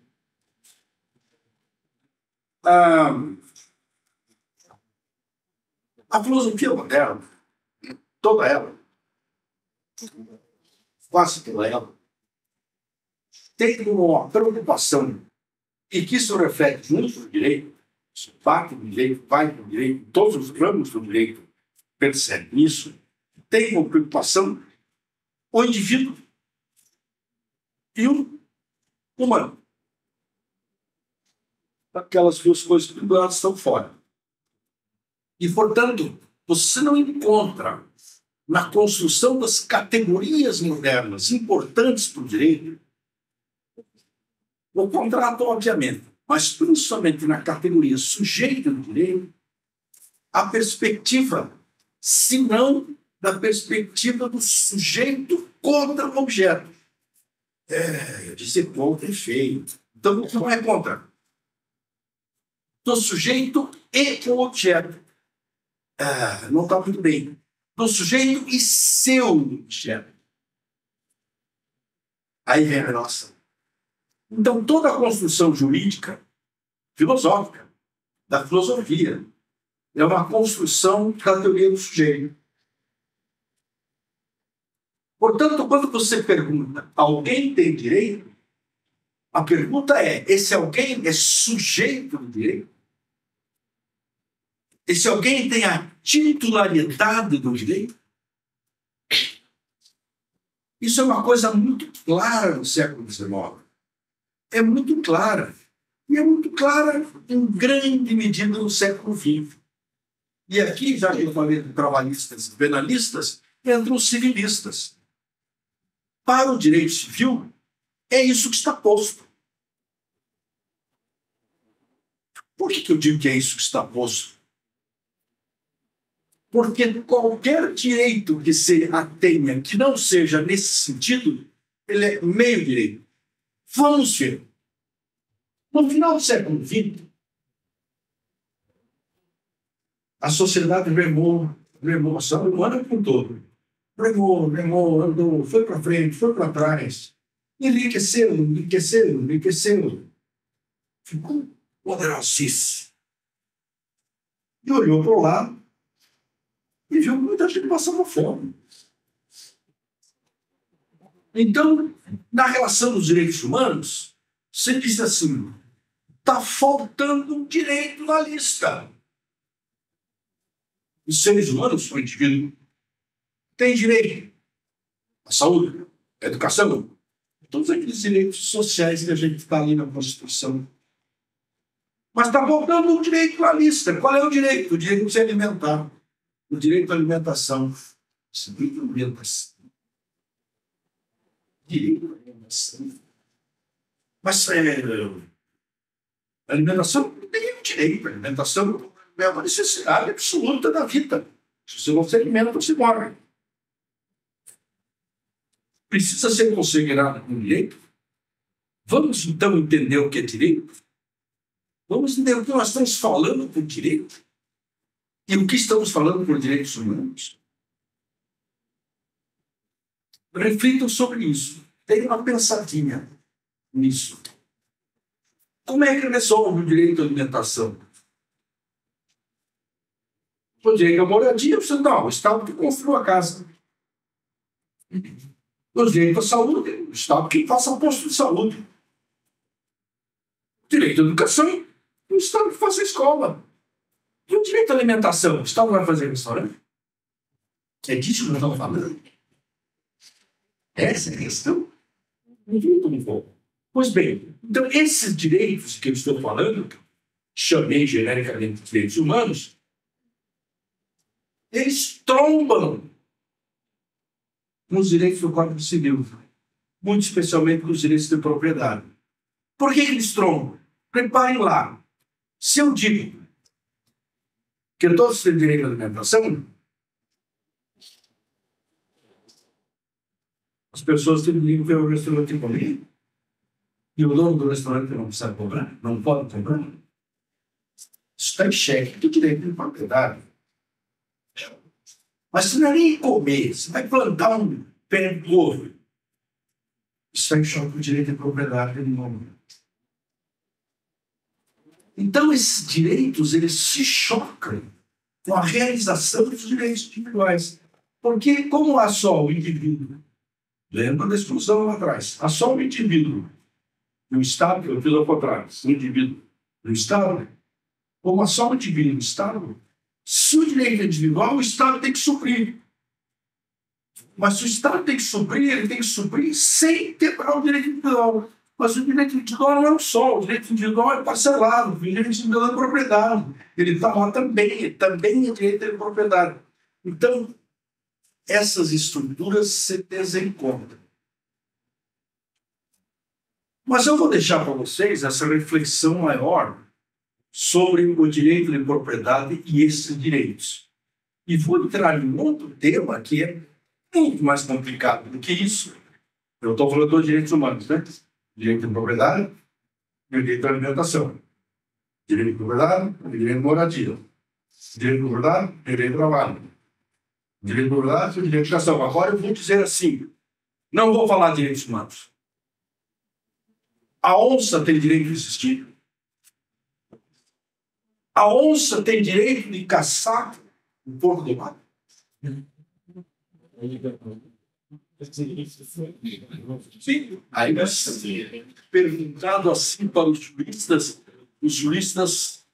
A filosofia moderna, toda ela, quase toda ela, tem uma preocupação, e que isso reflete muito no direito, isso parte do direito, vai do direito, todos os ramos do direito percebem isso, tem uma preocupação o indivíduo e o humano. Aquelas duas coisas penduradas estão fora. E, portanto, você não encontra na construção das categorias modernas importantes para o direito, o contrato, obviamente, mas principalmente na categoria sujeito do direito, a perspectiva, se não da perspectiva do sujeito contra o objeto. Eu disse contra é feio. Então, não é contra. Do sujeito e o objeto. Não está muito bem. Do sujeito e seu objeto. Aí vem a nossa. Então, toda a construção jurídica, filosófica, da filosofia, é uma construção da teoria do sujeito. Portanto, quando você pergunta, alguém tem direito? A pergunta é, esse alguém é sujeito do direito? Esse alguém tem a titularidade do direito? Isso é uma coisa muito clara no século XIX. É muito clara. E é muito clara, em grande medida, no século XX. E aqui, já que eu falei de trabalhistas e penalistas, entram os civilistas. Para o direito civil, é isso que está posto. Por que eu digo que é isso que está posto? Porque qualquer direito que se atenha que não seja nesse sentido, ele é meio direito. Vamos ver. No final do século XX, a sociedade remou, a saúde humana como um todo. Remou, andou, foi para frente, foi para trás. Enriqueceu. Ficou poderosíssimo. E olhou para o lado e viu muita gente passando fome. Então, na relação dos direitos humanos, você disse assim, está faltando um direito na lista. Os seres humanos, o indivíduo, tem direito à saúde, à educação, todos aqueles direitos sociais que a gente está ali na Constituição. Mas está faltando um direito na lista. Qual é o direito? O direito de se alimentar. O direito à alimentação. Direito à alimentação. Direito à alimentação. Mas a alimentação não tem nenhum direito. A alimentação é uma necessidade absoluta da vida. Se você não se alimenta, você morre. Precisa ser considerado como direito? Vamos, então, entender o que é direito? Vamos entender o que nós estamos falando por direito? E o que estamos falando por direitos humanos? Reflitam sobre isso. Tenham uma pensadinha nisso. Como é que resolve o direito à alimentação? O direito à moradia, você não, o Estado que construiu a casa. O direito à saúde, o Estado que faça um posto de saúde. O direito à educação, o Estado que faça a escola. E o direito à alimentação, o Estado vai fazer restaurante? É disso que nós estamos falando? Essa é a questão? Pois bem, então esses direitos que eu estou falando, chamei genericamente de direitos humanos, eles trombam nos direitos do Código Civil, muito especialmente nos direitos de propriedade. Por que eles trombam? Reparem lá, se eu digo que todos têm direito à alimentação, as pessoas têm direito a ver o restaurante comer, e o dono do restaurante não precisa cobrar, não pode cobrar. Isso está em xeque do direito de propriedade. Mas se não é nem comer, você vai plantar um pé de couve. Isso está em choque com o direito de propriedade de novo. Então, esses direitos, eles se chocam com a realização dos direitos individuais. Porque, como há só o indivíduo, lembra da exclusão lá atrás, há só o indivíduo no Estado, que eu fiz ao contrário, o indivíduo no Estado, como há só o indivíduo no Estado, se o direito é individual, o Estado tem que suprir. Mas se o Estado tem que suprir, ele tem que suprir sem quebrar o direito individual. Mas o direito individual não é um só, o direito individual é parcelado, o direito individual é propriedade. Ele está lá também é direito de propriedade. Então, essas estruturas se desencontram. Mas eu vou deixar para vocês essa reflexão maior sobre o direito de propriedade e esses direitos. E vou entrar em outro tema que é muito mais complicado do que isso. Eu estou falando dos direitos humanos, né? Direito de propriedade e o direito à alimentação. Direito de propriedade e direito de moradia. Direito de propriedade e direito de trabalho. Direito de propriedade e direito de educação. Agora eu vou dizer assim, não vou falar de direitos humanos. A onça tem direito de existir? A onça tem direito de caçar o porco do mar? Sim. Aí nós perguntado assim para os juristas,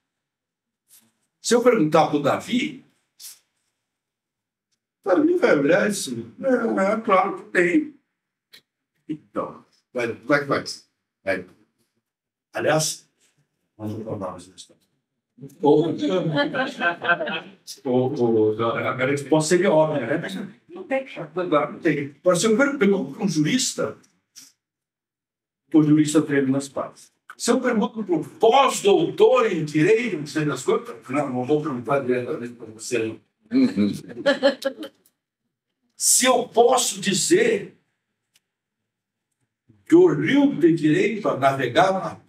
se eu perguntar para o Davi, ele vai olhar isso. Claro que tem. Então, como é que vai? Aliás, A resposta seria óbvia, né? Não tem. Não tem. Agora, se eu pergunto para um jurista, o jurista treina nas partes. Se eu pergunto para um pós-doutor em direito, não sei das coisas, não vou perguntar diretamente para você. Se eu posso dizer que o rio tem direito a navegar,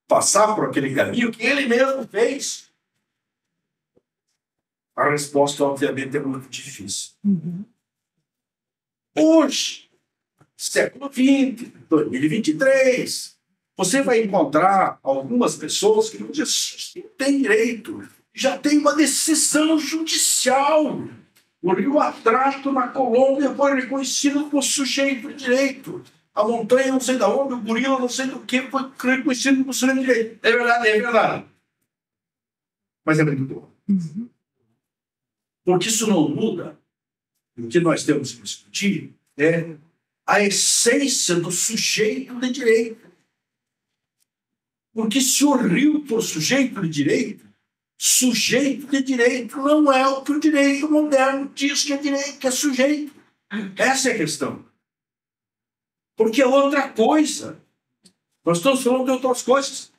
passar por aquele caminho que ele mesmo fez, a resposta, obviamente, é muito difícil. Hoje, século XX, 2023, você vai encontrar algumas pessoas que dizem assim, não tem direito, já tem uma decisão judicial. O rio Atrato, na Colômbia, foi reconhecido por sujeito de direito. A montanha, não sei de onde, o gorila, não sei do que, foi reconhecido por sujeito de direito. É verdade, é verdade. Mas é muito bom. Porque isso não muda. O que nós temos que discutir é a essência do sujeito de direito. Porque se o rio for sujeito de direito não é o que o direito moderno diz que é direito, que é sujeito. Essa é a questão. Porque é outra coisa. Nós estamos falando de outras coisas.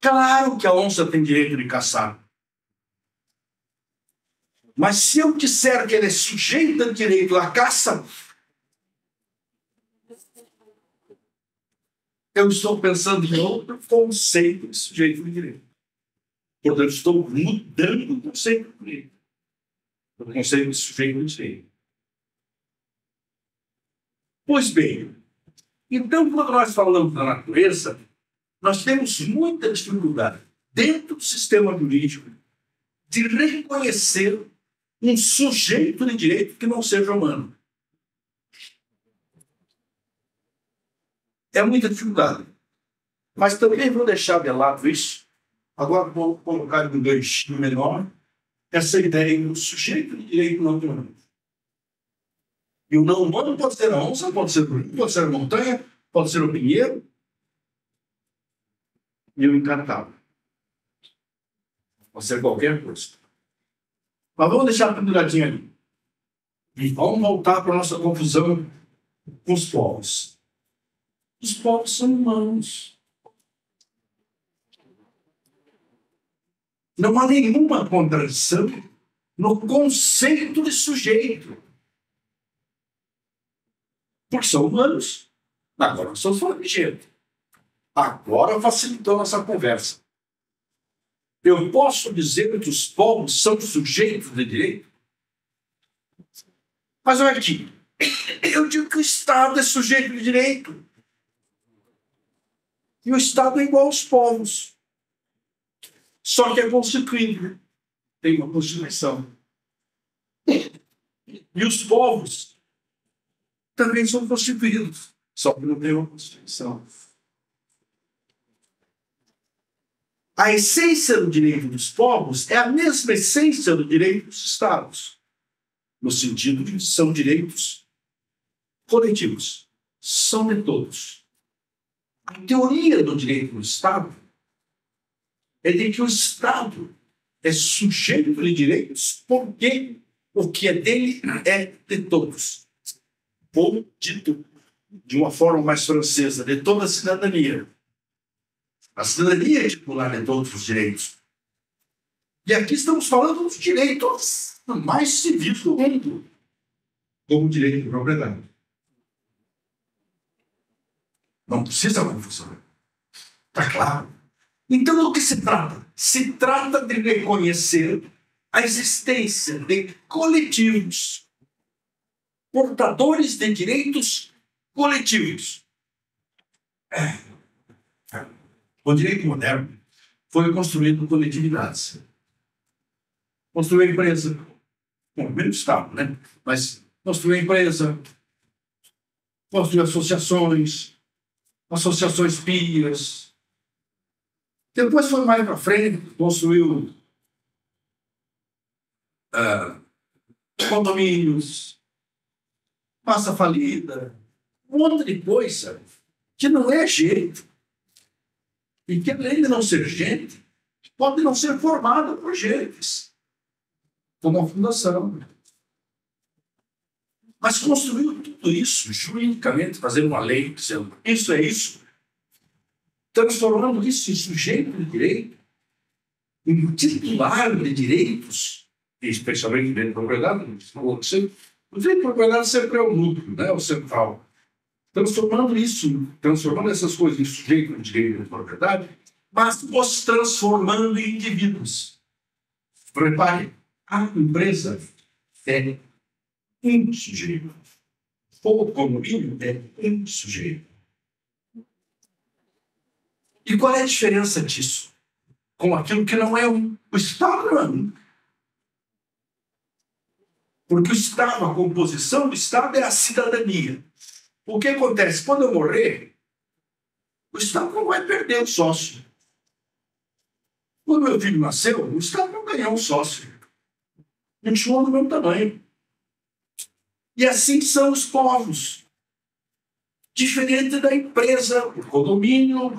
Claro que a onça tem direito de caçar. Mas se eu disser que ele é sujeito de direito à caça, eu estou pensando em outro conceito de sujeito de direito. Portanto, estou mudando o conceito de direito. O conceito de sujeito de direito. Pois bem, então, quando nós falamos da natureza, nós temos muita dificuldade, dentro do sistema jurídico, de reconhecer um sujeito de direito que não seja humano. É muita dificuldade. Mas também vou deixar de lado isso. Agora vou colocar em um ganchinho menor essa ideia do sujeito de direito não humano. E o não humano pode ser a onça, pode ser o rio, pode ser a montanha, pode ser o pinheiro e o encantado. Pode ser qualquer coisa. Mas vamos deixar penduradinho ali. E vamos voltar para a nossa confusão com os povos. Os povos são humanos. Não há nenhuma contradição no conceito de sujeito. Porque são humanos. Agora nós estamos falando de gente. Agora facilitou nossa conversa. Eu posso dizer que os povos são sujeitos de direito? Mas olha aqui. Eu digo que o Estado é sujeito de direito. E o Estado é igual aos povos. Só que é constituído. Tem uma Constituição. E os povos também são constituídos. Só que não tem uma Constituição. A essência do direito dos povos é a mesma essência do direito dos Estados. No sentido de que são direitos coletivos. São de todos. A teoria do direito do Estado é de que o Estado é sujeito de direitos porque o que é dele é de todos. Ou, dito de uma forma mais francesa, de toda a cidadania. A cidadania é titular de todos os direitos. E aqui estamos falando dos direitos mais civis do mundo, como o direito de propriedade. Não precisa confusão. Está claro? Então, do que se trata? Se trata de reconhecer a existência de coletivos, portadores de direitos coletivos. O direito moderno foi construído por coletividades. Construiu a empresa. Bom, primeiro Estado, né? Mas construiu a empresa, construiu associações pias. Depois foi mais para frente, construiu condomínios, massa falida, um monte de coisa que não é jeito. e que, além de não ser gente, pode não ser formada por gentes, como a fundação. Mas construiu tudo isso juridicamente, fazendo uma lei, dizendo isso é isso, transformando isso em sujeito de direito, em titular de direitos, especialmente direito de propriedade. O direito de propriedade sempre é o núcleo, né, o central. Transformando essas coisas em sujeito de direito de propriedade, mas os transformando em indivíduos. Repare, a empresa é um sujeito. O condomínio é um sujeito. E qual é a diferença disso com aquilo que não é um? O Estado não é um. Porque o Estado, a composição do Estado é a cidadania. O que acontece? Quando eu morrer, o Estado não vai perder o sócio. Quando meu filho nasceu, o Estado não ganhou um sócio. Continuou do mesmo tamanho. E assim são os povos. Diferente da empresa, o condomínio,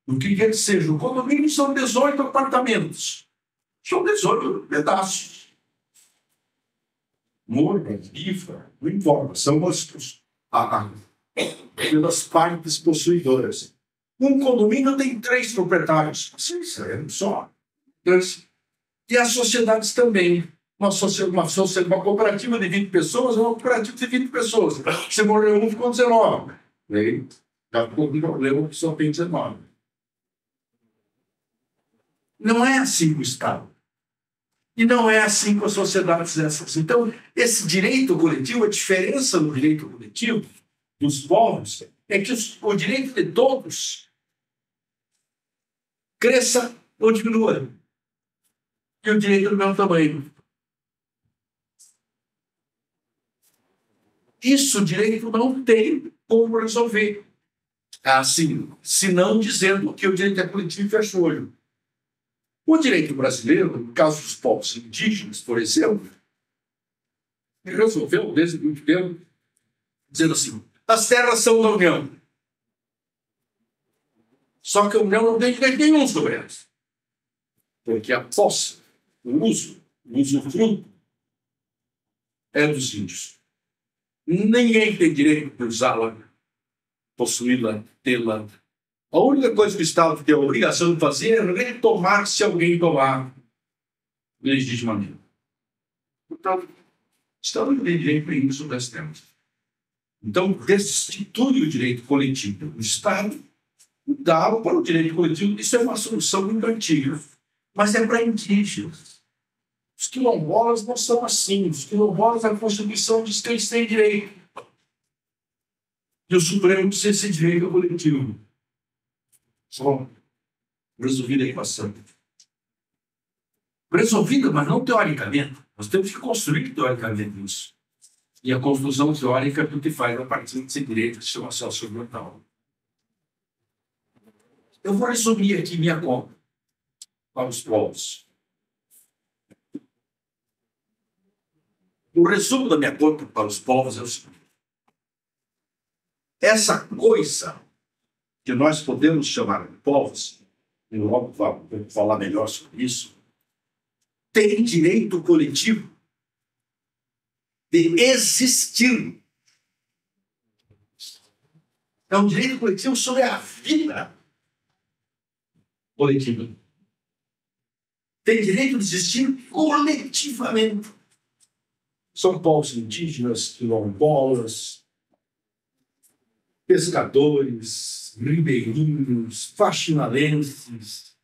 o que quer que seja. O condomínio são 18 apartamentos. São 18 pedaços. Morra, bifa, não importa. São pelas partes possuidoras. Um condomínio tem 3 proprietários. Isso é só. E as sociedades também. Uma cooperativa de 20 pessoas é uma cooperativa de 20 pessoas. Se morreu um, ficou 19. Aí, já ficou um problema que só tem 19. Não é assim com o Estado. E não é assim com as sociedades essas. Então, esse direito coletivo, a diferença no direito coletivo dos povos é que o direito de todos cresça ou diminua. E o direito do mesmo tamanho. Isso o direito não tem como resolver. Assim, se não dizendo que o direito é coletivo e fecha o olho. O direito brasileiro, no caso dos povos indígenas, por exemplo, resolveu, desde muito tempo, dizendo assim, as terras são da União. Só que a União não tem direito nenhum sobre elas. Porque a posse, o usufruto, é dos índios. Ninguém tem direito de usá-la, possuí-la, tê-la. A única coisa que o Estado tem a obrigação de fazer é retomar se alguém tomar legitimamente. Portanto, o Estado não tem direito nenhum sobre esse tema. Então, destitui o direito coletivo. O Estado dá para o direito coletivo. Isso é uma solução muito antiga, mas é para indígenas. Os quilombolas não são assim. Os quilombolas, a Constituição diz que eles têm direito. E o Supremo diz que esse direito é coletivo. Só resolvida a equação. Resolvida, mas não teoricamente. Nós temos que construir teoricamente isso. E a construção teórica é o que faz a partir desse direito que se chama socioambiental. Eu vou resumir aqui minha conta para os povos. O resumo da minha conta para os povos é o seguinte. Essa coisa que nós podemos chamar de povos, e logo vamos falar melhor sobre isso, tem direito coletivo de existir. É um direito coletivo sobre a vida coletiva. Tem direito de existir coletivamente. São povos indígenas, quilombolas, pescadores, ribeirinhos, faxinalenses,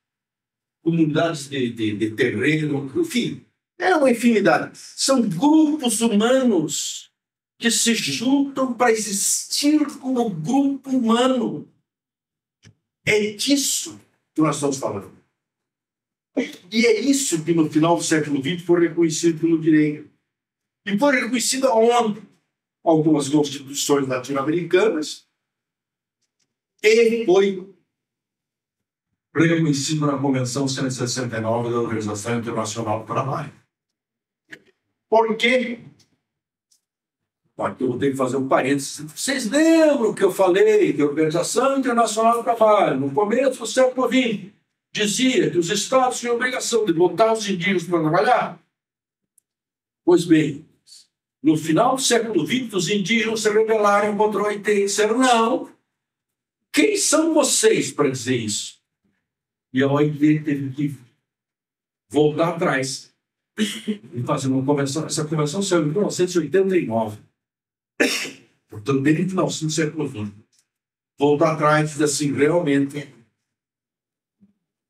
comunidades de terreno, enfim, é uma infinidade. São grupos humanos que se juntam para existir como grupo humano. É disso que nós estamos falando. E é isso que no final do século XX foi reconhecido pelo direito. E foi reconhecido aonde? Algumas constituições latino-americanas e foi reconhecido na Convenção 169 da Organização Internacional do Trabalho. Por quê? Aqui eu vou ter que fazer um parênteses. Vocês lembram que eu falei que a Organização Internacional do Trabalho, no começo do século XX, dizia que os Estados tinham a obrigação de botar os indígenas para trabalhar? Pois bem, no final do século XX, os indígenas se rebelaram contra a OIT e disseram: não, quem são vocês para dizer isso? E a OIT teve que voltar atrás e fazer uma convenção. Essa convenção saiu em 1989. Portanto, desde o final do século XX. Voltar atrás e dizer assim: realmente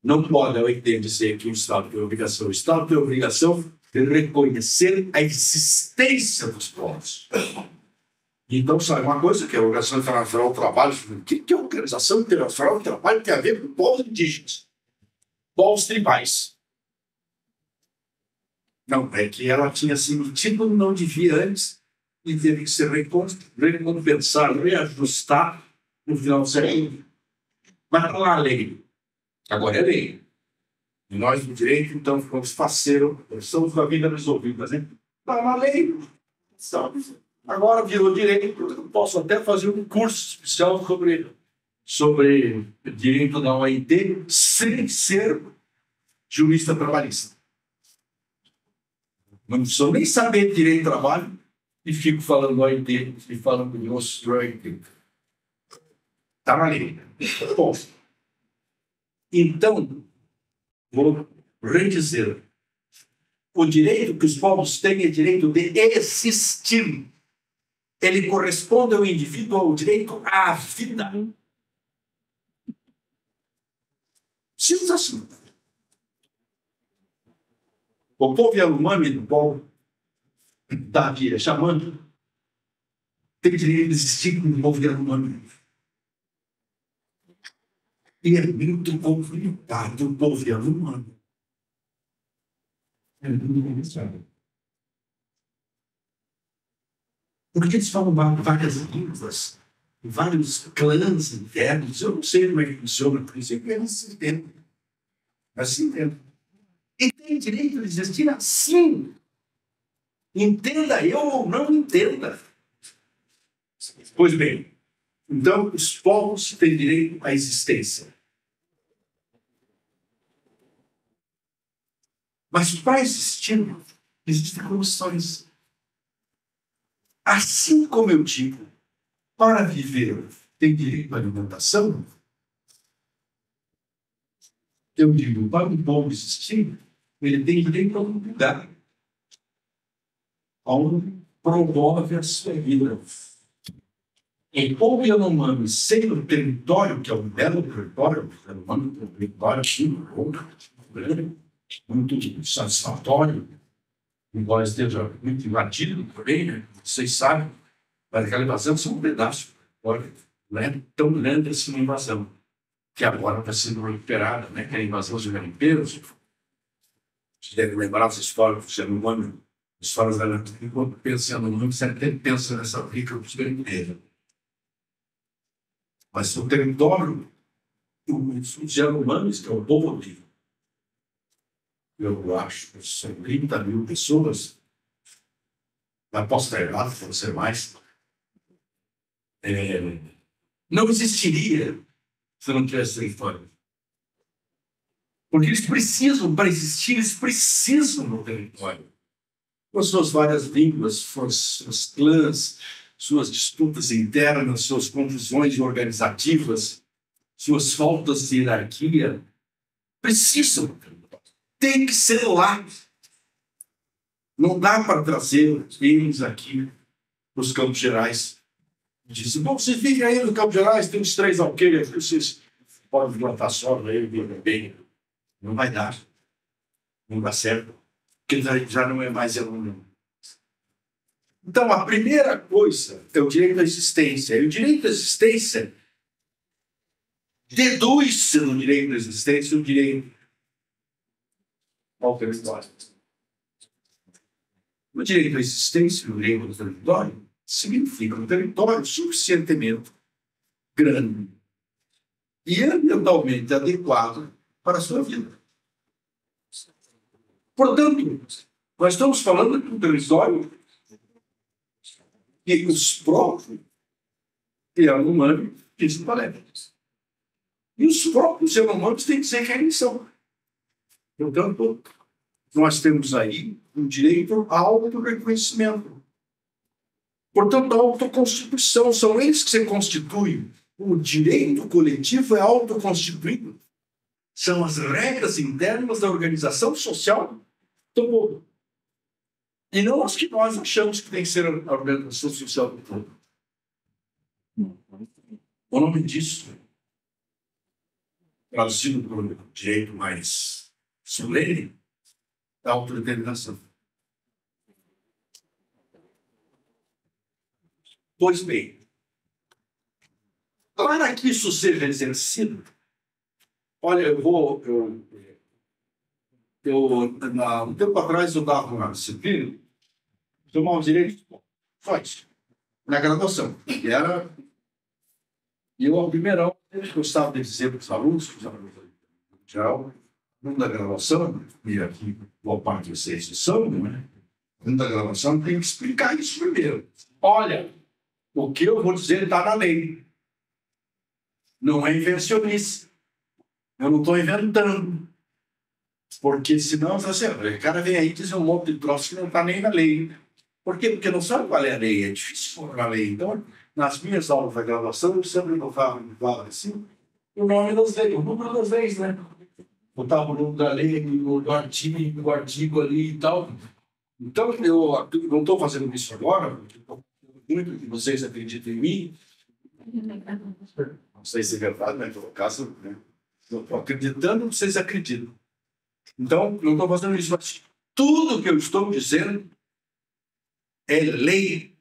não pode a OIT dizer que o Estado tem obrigação. O Estado tem obrigação de reconhecer a existência dos povos. Então, sabe uma coisa que é a Organização Internacional do Trabalho? O que a Organização Internacional do Trabalho tem a ver com povos indígenas? Povos tribais. Não, é que ela tinha se metido não devia antes e teve que ser recompensar, reajustar no final do século. Mas está lá a lei. Agora é lei. E nós, do direito, então, ficamos faceiro, estamos com a vida resolvida, né? Está na lei. Agora virou direito, eu posso até fazer um curso especial sobre direito da OIT sem ser jurista trabalhista. Não preciso nem saber de direito do trabalho e fico falando OIT e falando de nossos OIT. Está na lei. Bom, então, vou redizer. O direito que os povos têm é direito de existir. Ele corresponde ao indivíduo ao direito à vida. Simples assim. O povo Yanomami do povo Davi chamando tem direito de existir como povo Yanomami. E é muito complicado o povo Yanomami. É muito complicado. Porque eles falam várias línguas, vários clãs internos. Eu não sei como é que funciona, por exemplo, eles se entendem. Mas se entendem. E tem direito de existir assim. Entenda eu ou não entenda. Pois bem, então os povos têm direito à existência. Mas para existir, existem condições. Assim como eu digo, para viver tem direito à alimentação, eu digo, para um povo existir, ele tem direito a um lugar onde promove a sua vida. Em povo Yanomami, sem o território, que é um belo território, o Yanomami é um território muito satisfatório, embora esteja muito invadido também, né? Vocês sabem, mas aquela invasão são um pedaço. Olha, não é tão grande assim uma invasão, que agora está sendo recuperada, né? Que é a invasão dos garimpeiros. Vocês devem lembrar essa história do Yanomami, histórias da Yanomami, quando pensa em Yanomami, sempre pensa nessa rica dos garimpeiros. Mas o território dos Yanomamis, que é o povo vivo, eu acho que são 30 mil pessoas, mas posso estar errado, pode ser mais, não existiria se não tivesse território. Porque eles precisam, para existir, eles precisam do território. Com suas várias línguas, suas clãs, suas disputas internas, suas confusões organizativas, suas faltas de hierarquia, precisam. Tem que ser lá. Não dá para trazer eles aqui para os Campos Gerais. Dizem, bom, vocês vivem aí no Campos Gerais, tem uns 3 alqueires, vocês podem plantar soja aí, vivem bem. Não vai dar. Não dá certo. Porque já não é mais aluno. Então, a primeira coisa é o direito à existência. E o direito à existência deduz-se no direito à existência o direito ao território. O direito à existência, o direito ao território, significa um território suficientemente grande e ambientalmente adequado para a sua vida. Portanto, nós estamos falando de um território E os próprios seres humanos dizem palavras. E os próprios seres humanos têm que ser quem são. Portanto, nós temos aí um direito ao auto-reconhecimento. Portanto, a autoconstituição, são eles que se constituem. O direito coletivo é autoconstituído. São as regras internas da organização social do povo. E não as que nós achamos que tem que ser a organização social do povo. O nome disso, traduzido por um direito mais solene, é a autodeterminação. Pois bem, para que isso seja exercido, olha, um tempo atrás eu dava uma disciplina, tomava direito, só isso, na graduação. E eu, ao primeiro, eu gostava de dizer para os alunos, em geral, no da graduação, e aqui boa parte de vocês são, né? No da graduação tem que explicar isso primeiro. Olha, o que eu vou dizer está na lei. Não é invencionice. Eu não estou inventando. Porque senão, assim, o cara vem aí dizer um monte de troço que não está nem na lei. Por quê? Porque não sabe qual é a lei. É difícil pôr na lei. Então, nas minhas aulas da graduação, eu sempre botava assim, o nome das leis, o número das leis, né? Botava o número da lei, o artigo ali e tal. Então, eu não estou fazendo isso agora, porque muito que vocês acreditam em mim. Não sei se é verdade, mas, no caso, né? Eu estou acreditando, vocês acreditam. Então, não estou fazendo isso, mas tudo que eu estou dizendo é lei.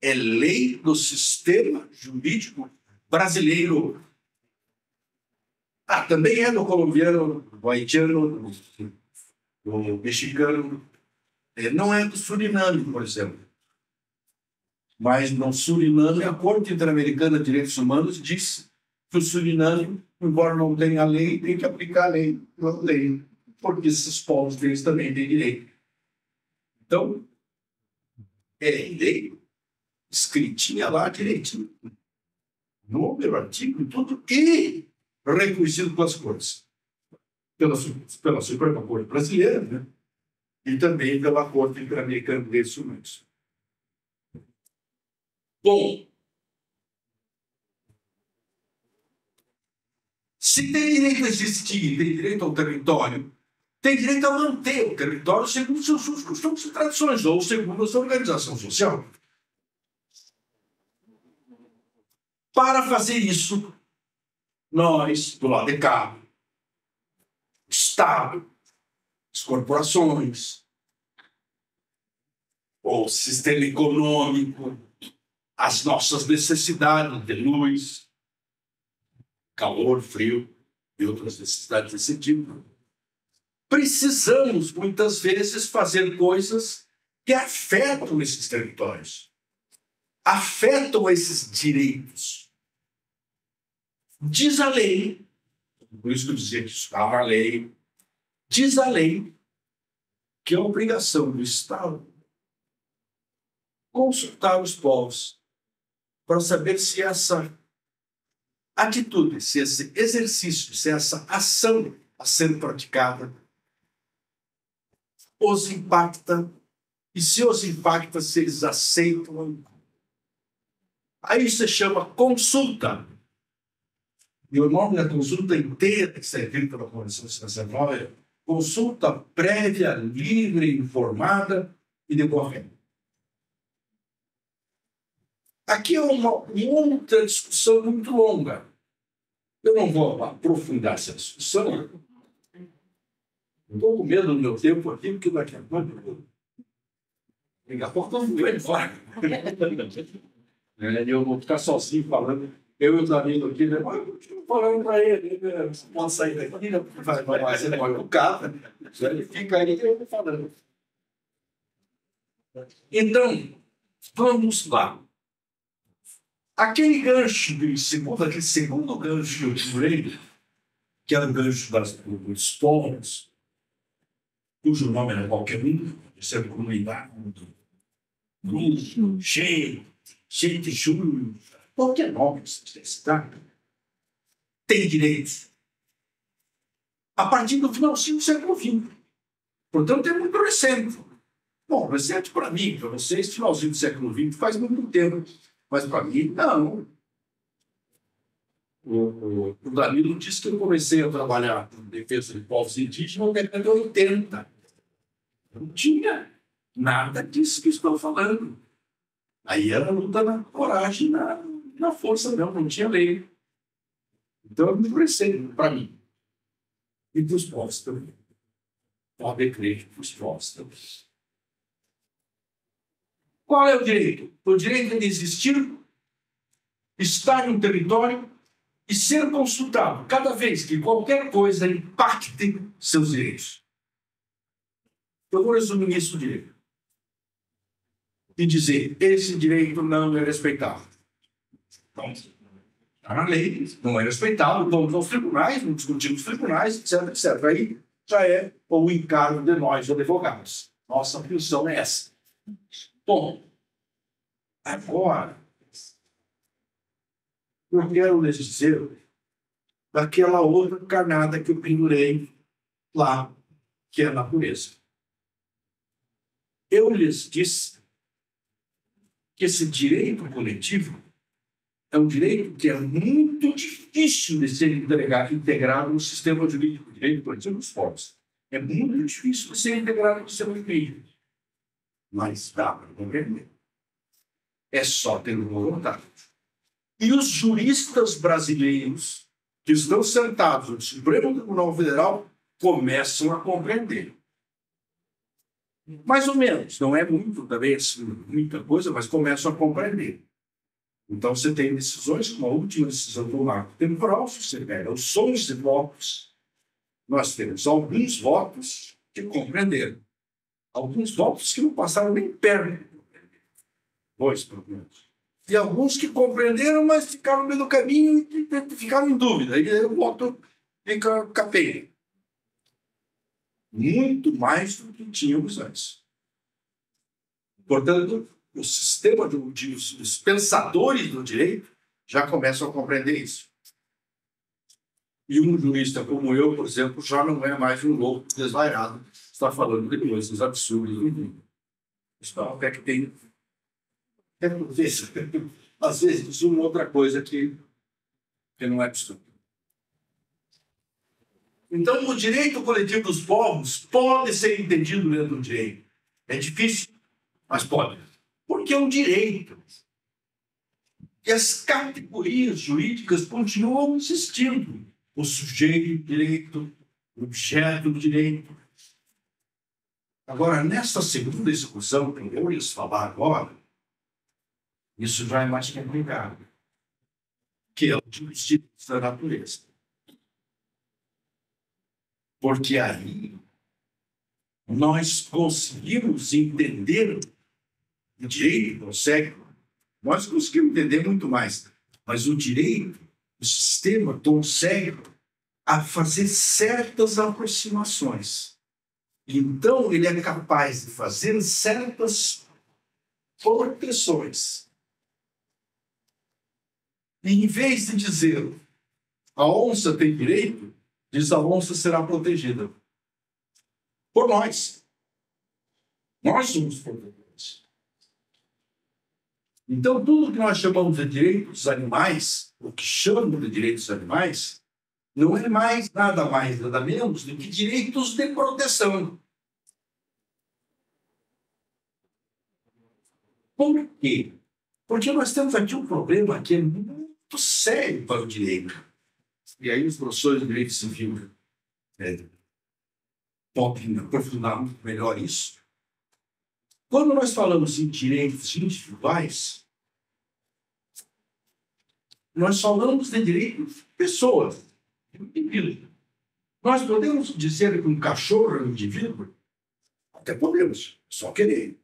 É lei do sistema jurídico brasileiro. Também é do colombiano, do haitiano, do mexicano. Não é do Suriname, por exemplo. Mas no Suriname, a Corte Interamericana de Direitos Humanos diz que o Suriname, embora não tenha lei, tem que aplicar a lei, porque esses povos deles também têm direito. Então, é lei escritinha lá direitinho. Número, artigo, tudo, e reconhecido pelas cortes. Pela Suprema Corte Brasileira, né? E também pela Corte Interamericana de Direitos Humanos. Bom, se tem direito a existir, tem direito ao território, tem direito a manter o território segundo seus costumes e tradições, ou segundo a sua organização social. Para fazer isso, nós, do lado de cá, o Estado, as corporações, o sistema econômico, as nossas necessidades de luz, calor, frio e outras necessidades desse tipo, precisamos, muitas vezes, fazer coisas que afetam esses territórios, afetam esses direitos. Diz a lei, por isso que eu dizia que estava a lei, diz a lei que é obrigação do Estado consultar os povos para saber se essa atitude, se esse exercício, se essa ação a ser praticada os impacta, e se os impacta, se eles aceitam. Aí se chama consulta. E o nome da consulta inteira, que está escrito pela Convenção 19, é consulta prévia, livre, informada e decorrente. Aqui é uma outra discussão muito longa. Eu não vou aprofundar essa discussão. Estou com medo do meu tempo aqui, porque daqui a pouco eu vou embora. Eu vou ficar sozinho falando. Eu e o Danilo aqui, né? Mas eu continuo falando para ele, pode sair daqui, você pode o carro, ele fica aí eu vou falando. Então, vamos lá. Aquele gancho, aquele segundo gancho que eu tirei, que era o gancho dos povos, cujo nome era qualquer um, Isso é comunidade, grupo, cheio de julho, qualquer nome que você citar, tem direitos. A partir do finalzinho do século XX. Portanto, é muito recente. Bom, recente para mim, para vocês, finalzinho do século XX faz muito tempo. Mas para mim, não. O Danilo disse que eu comecei a trabalhar em defesa de povos indígenas na década de 80. Não tinha nada disso que estou falando. Aí era luta na coragem, na força mesmo, não tinha lei. Então, é muito recente para mim. E para os povos também. Pode crer que para os povos também. Qual é o direito? O direito é de existir, estar em um território e ser consultado cada vez que qualquer coisa impacte seus direitos. Eu vou resumir isso o direito. E dizer, esse direito não é respeitado. Então, está na lei, não é respeitado, vamos aos tribunais, não discutimos tribunais, etc, etc. Aí já é o encargo de nós, advogados. Nossa função é essa. Bom, agora, eu quero lhes dizer daquela outra carnada que eu pendurei lá, que é a natureza. Eu lhes disse que esse direito coletivo é um direito que é muito difícil de ser integrado no sistema jurídico, direito coletivo dos povos. É muito difícil de ser integrado no sistema jurídico. Mas dá para compreender. É só ter uma vontade. E os juristas brasileiros que estão sentados no Supremo Tribunal Federal começam a compreender. Mais ou menos, não é muito também assim, muita coisa, mas começam a compreender. Então você tem decisões, como a última decisão do marco temporal, se você pega os 11 votos, nós temos alguns votos que compreenderam. Alguns votos que não passaram nem perto. 2, pelo menos. E alguns que compreenderam, mas ficaram no meio do caminho e ficaram em dúvida. E o voto fica capenga. Muito mais do que tínhamos antes. Portanto, o sistema os pensadores do direito já começam a compreender isso. E um jurista como eu, por exemplo, já não é mais um louco desvairado, está falando de coisas absurdas. Isso é que tem. Às vezes, uma outra coisa que não é absurda. Então, o direito coletivo dos povos pode ser entendido dentro do direito. É difícil, mas pode. Porque é um direito. E as categorias jurídicas continuam existindo. O sujeito do direito, o objeto do direito. Agora, nessa segunda discussão que eu lhes falar agora, isso já é mais complicado, que é o dos direitos da natureza. Porque aí nós conseguimos entender o direito, nós conseguimos entender muito mais, mas o direito, o sistema consegue a fazer certas aproximações. Então, ele é capaz de fazer certas proteções. E, em vez de dizer a onça tem direito, diz a onça será protegida. Por nós. Nós somos protetores. Então, tudo que nós chamamos de direitos dos animais, o que chamam de direitos dos animais, não é mais nada menos do que direitos de proteção. Por quê? Porque nós temos aqui um problema que é muito sério para o direito. E aí os professores de direito civil podem aprofundar muito melhor isso. Quando nós falamos em direitos individuais, nós falamos de direitos de pessoas, de indivíduo. Nós podemos dizer que um cachorro é um indivíduo? Até podemos, só querer.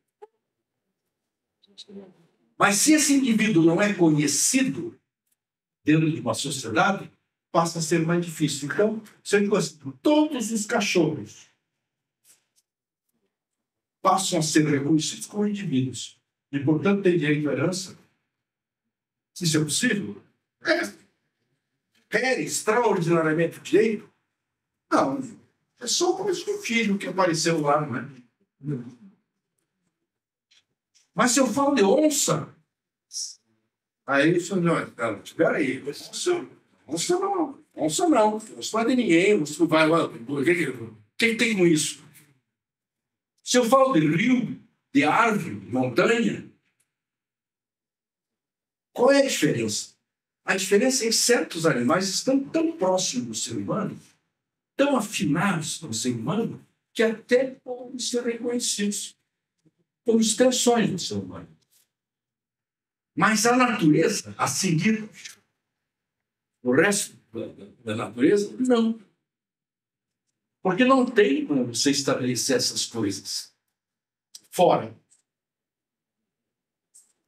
Mas se esse indivíduo não é conhecido dentro de uma sociedade, passa a ser mais difícil. Então, se eu digo assim, todos os cachorros passam a ser reconhecidos como indivíduos. E, portanto, têm direito à herança. Isso é possível? Quer extraordinariamente direito? Não. É só como esse filho que apareceu lá, não é? Mas se eu falo de onça, aí você não, espera aí, onça não, onça não é de ninguém, você vai lá, o que tem com isso? Se eu falo de rio, de árvore, de montanha, qual é a diferença? A diferença é que certos animais estão tão próximos do ser humano, tão afinados com o ser humano, que até podem ser reconhecidos como extensões do ser humano. Mas a natureza, a seguir, o resto da natureza, não. Porque não tem como você estabelecer essas coisas fora.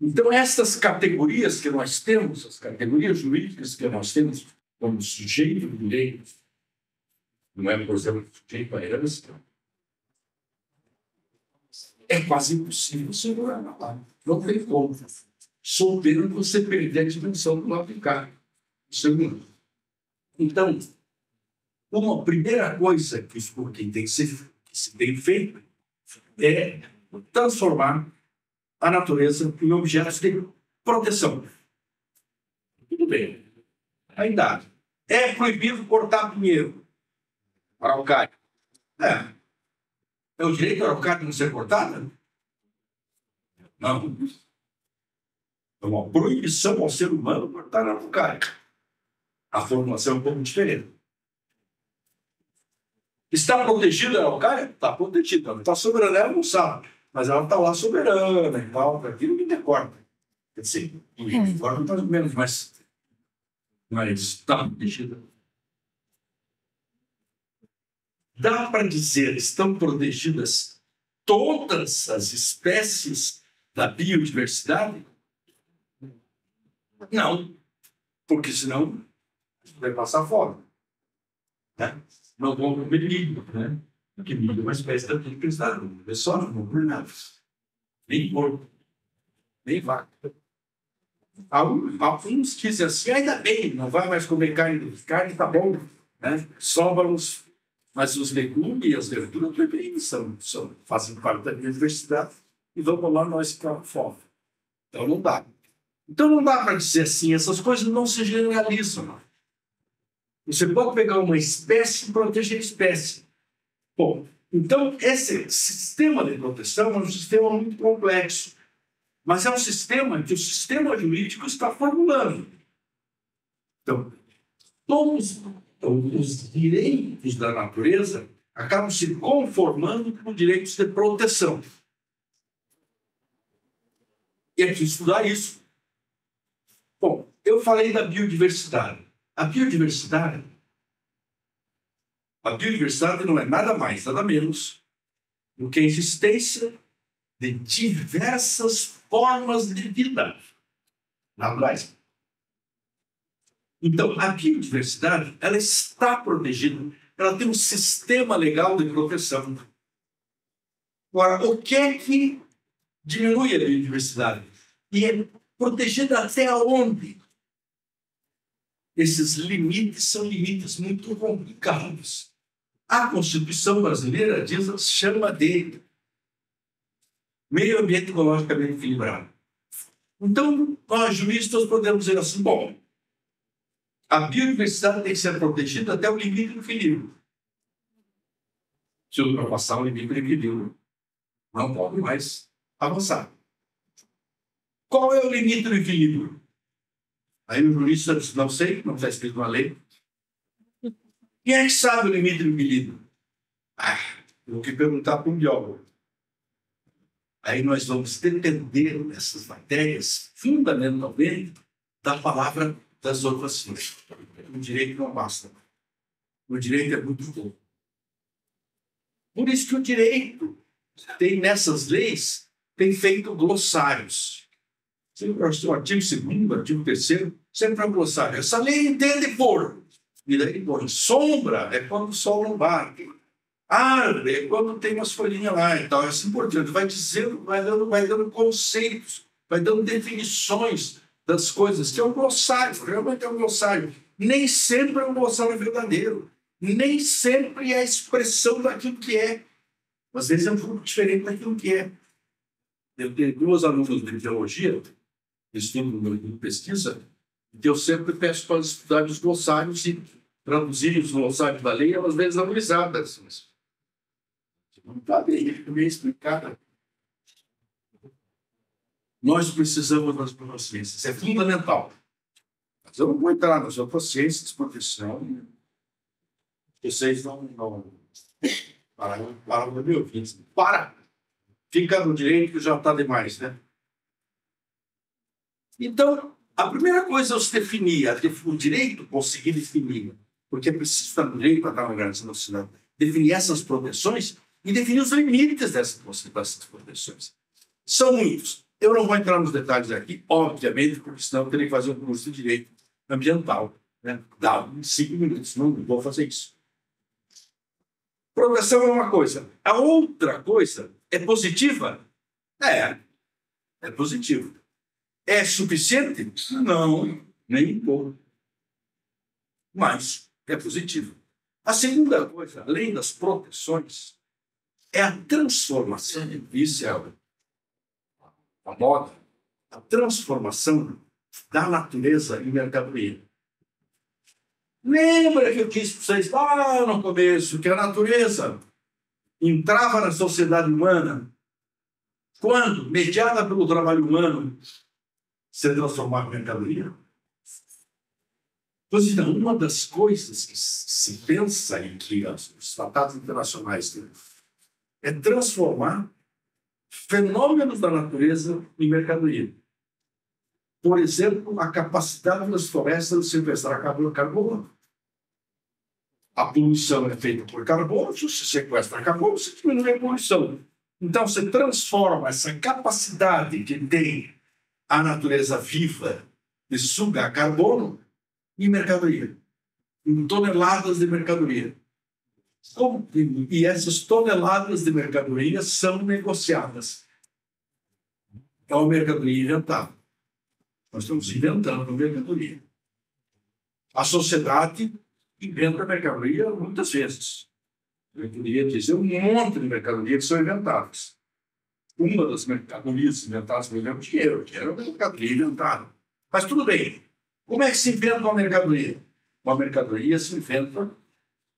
Então, essas categorias que nós temos, as categorias jurídicas que nós temos como sujeito do direito, não é, por exemplo, sujeito à herança, é quase impossível segurar lá. Não tem como. Só pena você perder a dimensão do lado de cá. Segundo. Então, uma primeira coisa que se tem feito é transformar a natureza em objetos de proteção. Tudo bem. A idade. É proibido cortar pinheiro. Araucária. É o direito da araucária não ser cortada? Não. É uma proibição ao ser humano cortar a araucária. A formulação é um pouco diferente. Está protegida a araucária? Está protegida. Ela está soberana, ela não sabe. Mas ela está lá soberana e tal. Aquilo que decorta. Quer dizer, agora mais ou menos, mas está protegida. Dá para dizer que estão protegidas todas as espécies da biodiversidade? Não, porque senão vai passar fome. Né? Não vão comer milho, né? Porque milho é uma espécie da biodiversidade. Não é só não vão comer nada. Nem porco, nem vaca. Alguns dizem assim, ainda bem, não vai mais comer carne. Carne está bom, né? Sobra-nos. Mas os legumes e as verduras também fazem parte da biodiversidade e vamos lá nós ficar fome. Então não dá. Então não dá para dizer assim, essas coisas não se generalizam. Você pode pegar uma espécie e proteger a espécie. Bom, então esse sistema de proteção é um sistema muito complexo, mas é um sistema que o sistema jurídico está formulando. Então, todos os direitos da natureza acabam se conformando com direitos de proteção. E é preciso estudar isso. Bom, eu falei da biodiversidade. A biodiversidade não é nada mais, nada menos do que a existência de diversas formas de vida naturais. Então, a biodiversidade, ela está protegida, ela tem um sistema legal de proteção. Agora, o que é que diminui a biodiversidade? E é protegida até onde? Esses limites são limites muito complicados. A Constituição brasileira chama de meio ambiente ecologicamente equilibrado. Então, nós juristas podemos dizer assim, bom, a biodiversidade tem que ser protegida até o limite do equilíbrio. Se ultrapassar o limite do equilíbrio, não pode mais avançar. Qual é o limite do equilíbrio? Aí o jurista diz, não sei, não está escrito na lei. Quem é que sabe o limite do equilíbrio? Vou que perguntar para um biólogo. Aí nós vamos entender essas matérias fundamentalmente da palavra das outras ciências. O direito não basta. O direito é muito pouco. Por isso que o direito tem, nessas leis, tem feito glossários. Sempre o artigo 2º, artigo 3º, sempre é um glossário. Essa lei entende por. E daí, por sombra é quando o sol não bate. Árvore é quando tem umas folhinhas lá e tal, é assim por diante. Vai dizendo, vai dando conceitos, vai dando definições das coisas, que é um glossário, realmente é um glossário. Nem sempre é um glossário verdadeiro. Nem sempre é a expressão daquilo que é. Às vezes é um pouco diferente daquilo que é. Eu tenho duas alunas de teologia, estudam de pesquisa, que eu sempre peço para estudarem os glossários e traduzirem os glossários da lei, elas vezes dão risada. Não está bem explicado. Nós precisamos das neurociências, é fundamental. Mas eu não vou entrar nas outras ciências, porque senão vocês não param de me ouvir. Para! Fica no direito que já está demais, né? Então, a primeira coisa é você definir, o direito conseguir definir, porque é preciso estar no direito para estar na organização da sociedade, definir essas proteções e definir os limites dessas proteções. São muitos. Eu não vou entrar nos detalhes aqui, obviamente, porque senão eu teria que fazer um curso de direito ambiental. Né? Dá 5 minutos, não vou fazer isso. Proteção é uma coisa. A outra coisa é positiva? É positivo. É suficiente? Não, nem um pouco. Mas é positivo. A segunda coisa, além das proteções, é a transformação. Isso é a moda. A transformação da natureza em mercadoria. Lembra que eu disse para vocês lá no começo que a natureza entrava na sociedade humana quando, mediada pelo trabalho humano, se transformava em mercadoria? Pois então, uma das coisas que se pensa em que os tratados internacionais têm é transformar fenômenos da natureza em mercadoria. Por exemplo, a capacidade das florestas de sequestrar carbono. A poluição é feita por carbono, se você sequestra carbono, você diminui a poluição. Então, você transforma essa capacidade que tem a natureza viva de sugar carbono em mercadoria, em toneladas de mercadoria. E essas toneladas de mercadoria são negociadas. É uma mercadoria inventada. Nós estamos inventando uma mercadoria. A sociedade inventa mercadoria muitas vezes. Eu poderia dizer um monte de mercadorias que são inventadas. Uma das mercadorias inventadas, por exemplo, dinheiro. Dinheiro é uma mercadoria inventada. Mas tudo bem. Como é que se inventa uma mercadoria? Uma mercadoria se inventa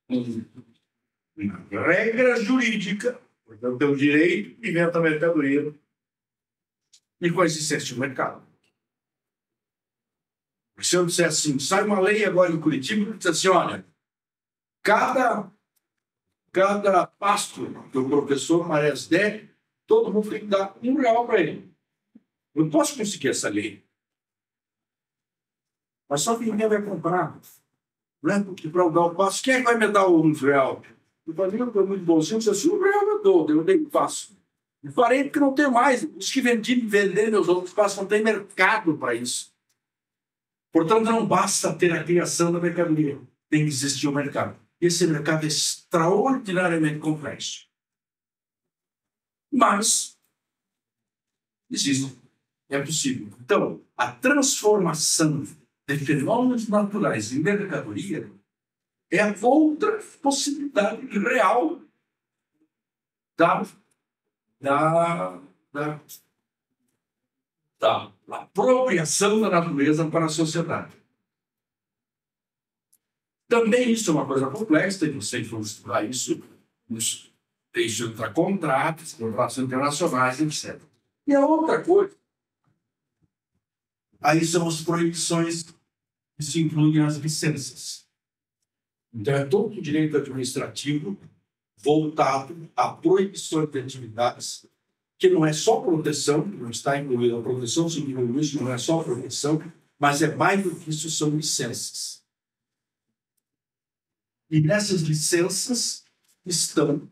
uma regra jurídica. Portanto, tem o direito, inventa a mercadoria. E com a existência do mercado. Se eu disser assim, sai uma lei agora em Curitiba que diz assim, olha, cada pasto que o professor Marés der, todo mundo tem que dar R$1 para ele. Eu não posso conseguir essa lei. Mas só que ninguém vai comprar. Não é porque para dar o pasto, quem é que vai me dar R$1? Eu falei, eu estou muito bonzinho, você disse, R$1 eu dou, eu nem faço. E falei porque não tem mais. Os que venderem os outros pastos não tem mercado para isso. Portanto, não basta ter a criação da mercadoria. Tem que existir um mercado. Esse mercado é extraordinariamente complexo. Mas existe. É possível. Então, a transformação de fenômenos naturais em mercadoria é a outra possibilidade real da apropriação da natureza para a sociedade. Também isso é uma coisa complexa, e vocês vão estudar isso, deixa eu entrar contratos internacionais, etc. E a outra coisa, aí são as proibições que se incluem as licenças. Então, é todo o direito administrativo voltado a proibições de atividades, que não é só proteção, não está incluída a proteção, se inclui isso, não é só proteção, mas é mais do que isso, são licenças. E nessas licenças estão,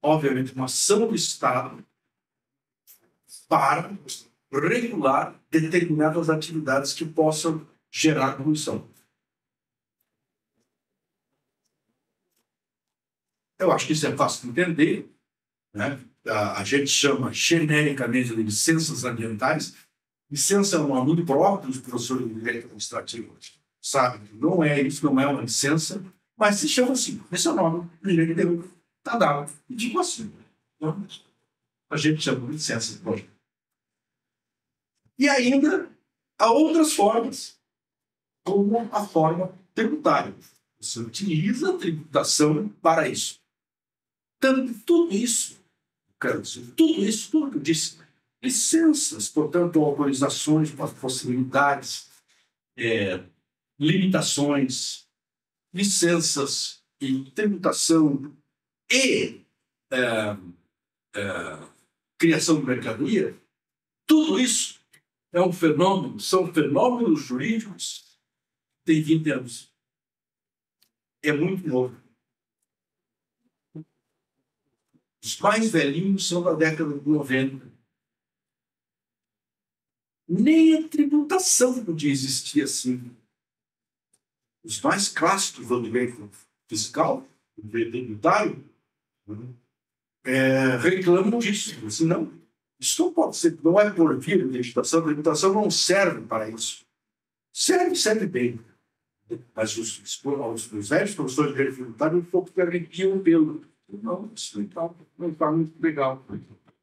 obviamente, uma ação do Estado para regular determinadas atividades que possam gerar poluição. Eu acho que isso é fácil de entender, né? A gente chama genericamente de licenças ambientais. Licença é um nome muito próprio dos professores de direito administrativo, sabe? Não é isso, não é uma licença, mas se chama assim. Esse é o nome. O direito está dado. E tipo assim. Então, a gente chama de licença. E ainda há outras formas, como a forma tributária. Você utiliza a tributação para isso. Então, tudo isso, tudo que eu disse, licenças, portanto, autorizações, possibilidades, limitações, licenças e tributação e criação de mercadoria, tudo isso é um fenômeno, são fenômenos jurídicos que têm 20 anos. É muito novo. Os mais velhinhos são da década de 90. Nem a tributação podia existir assim. Os mais clássicos do direito fiscal, do direito tributário, reclamam disso. Assim, não, isso não pode ser, não é por via de tributação. A tributação não serve para isso. Serve bem. Mas os velhos professores de direito tributário um pouco arrepiam pelo. Não, isso não está muito legal.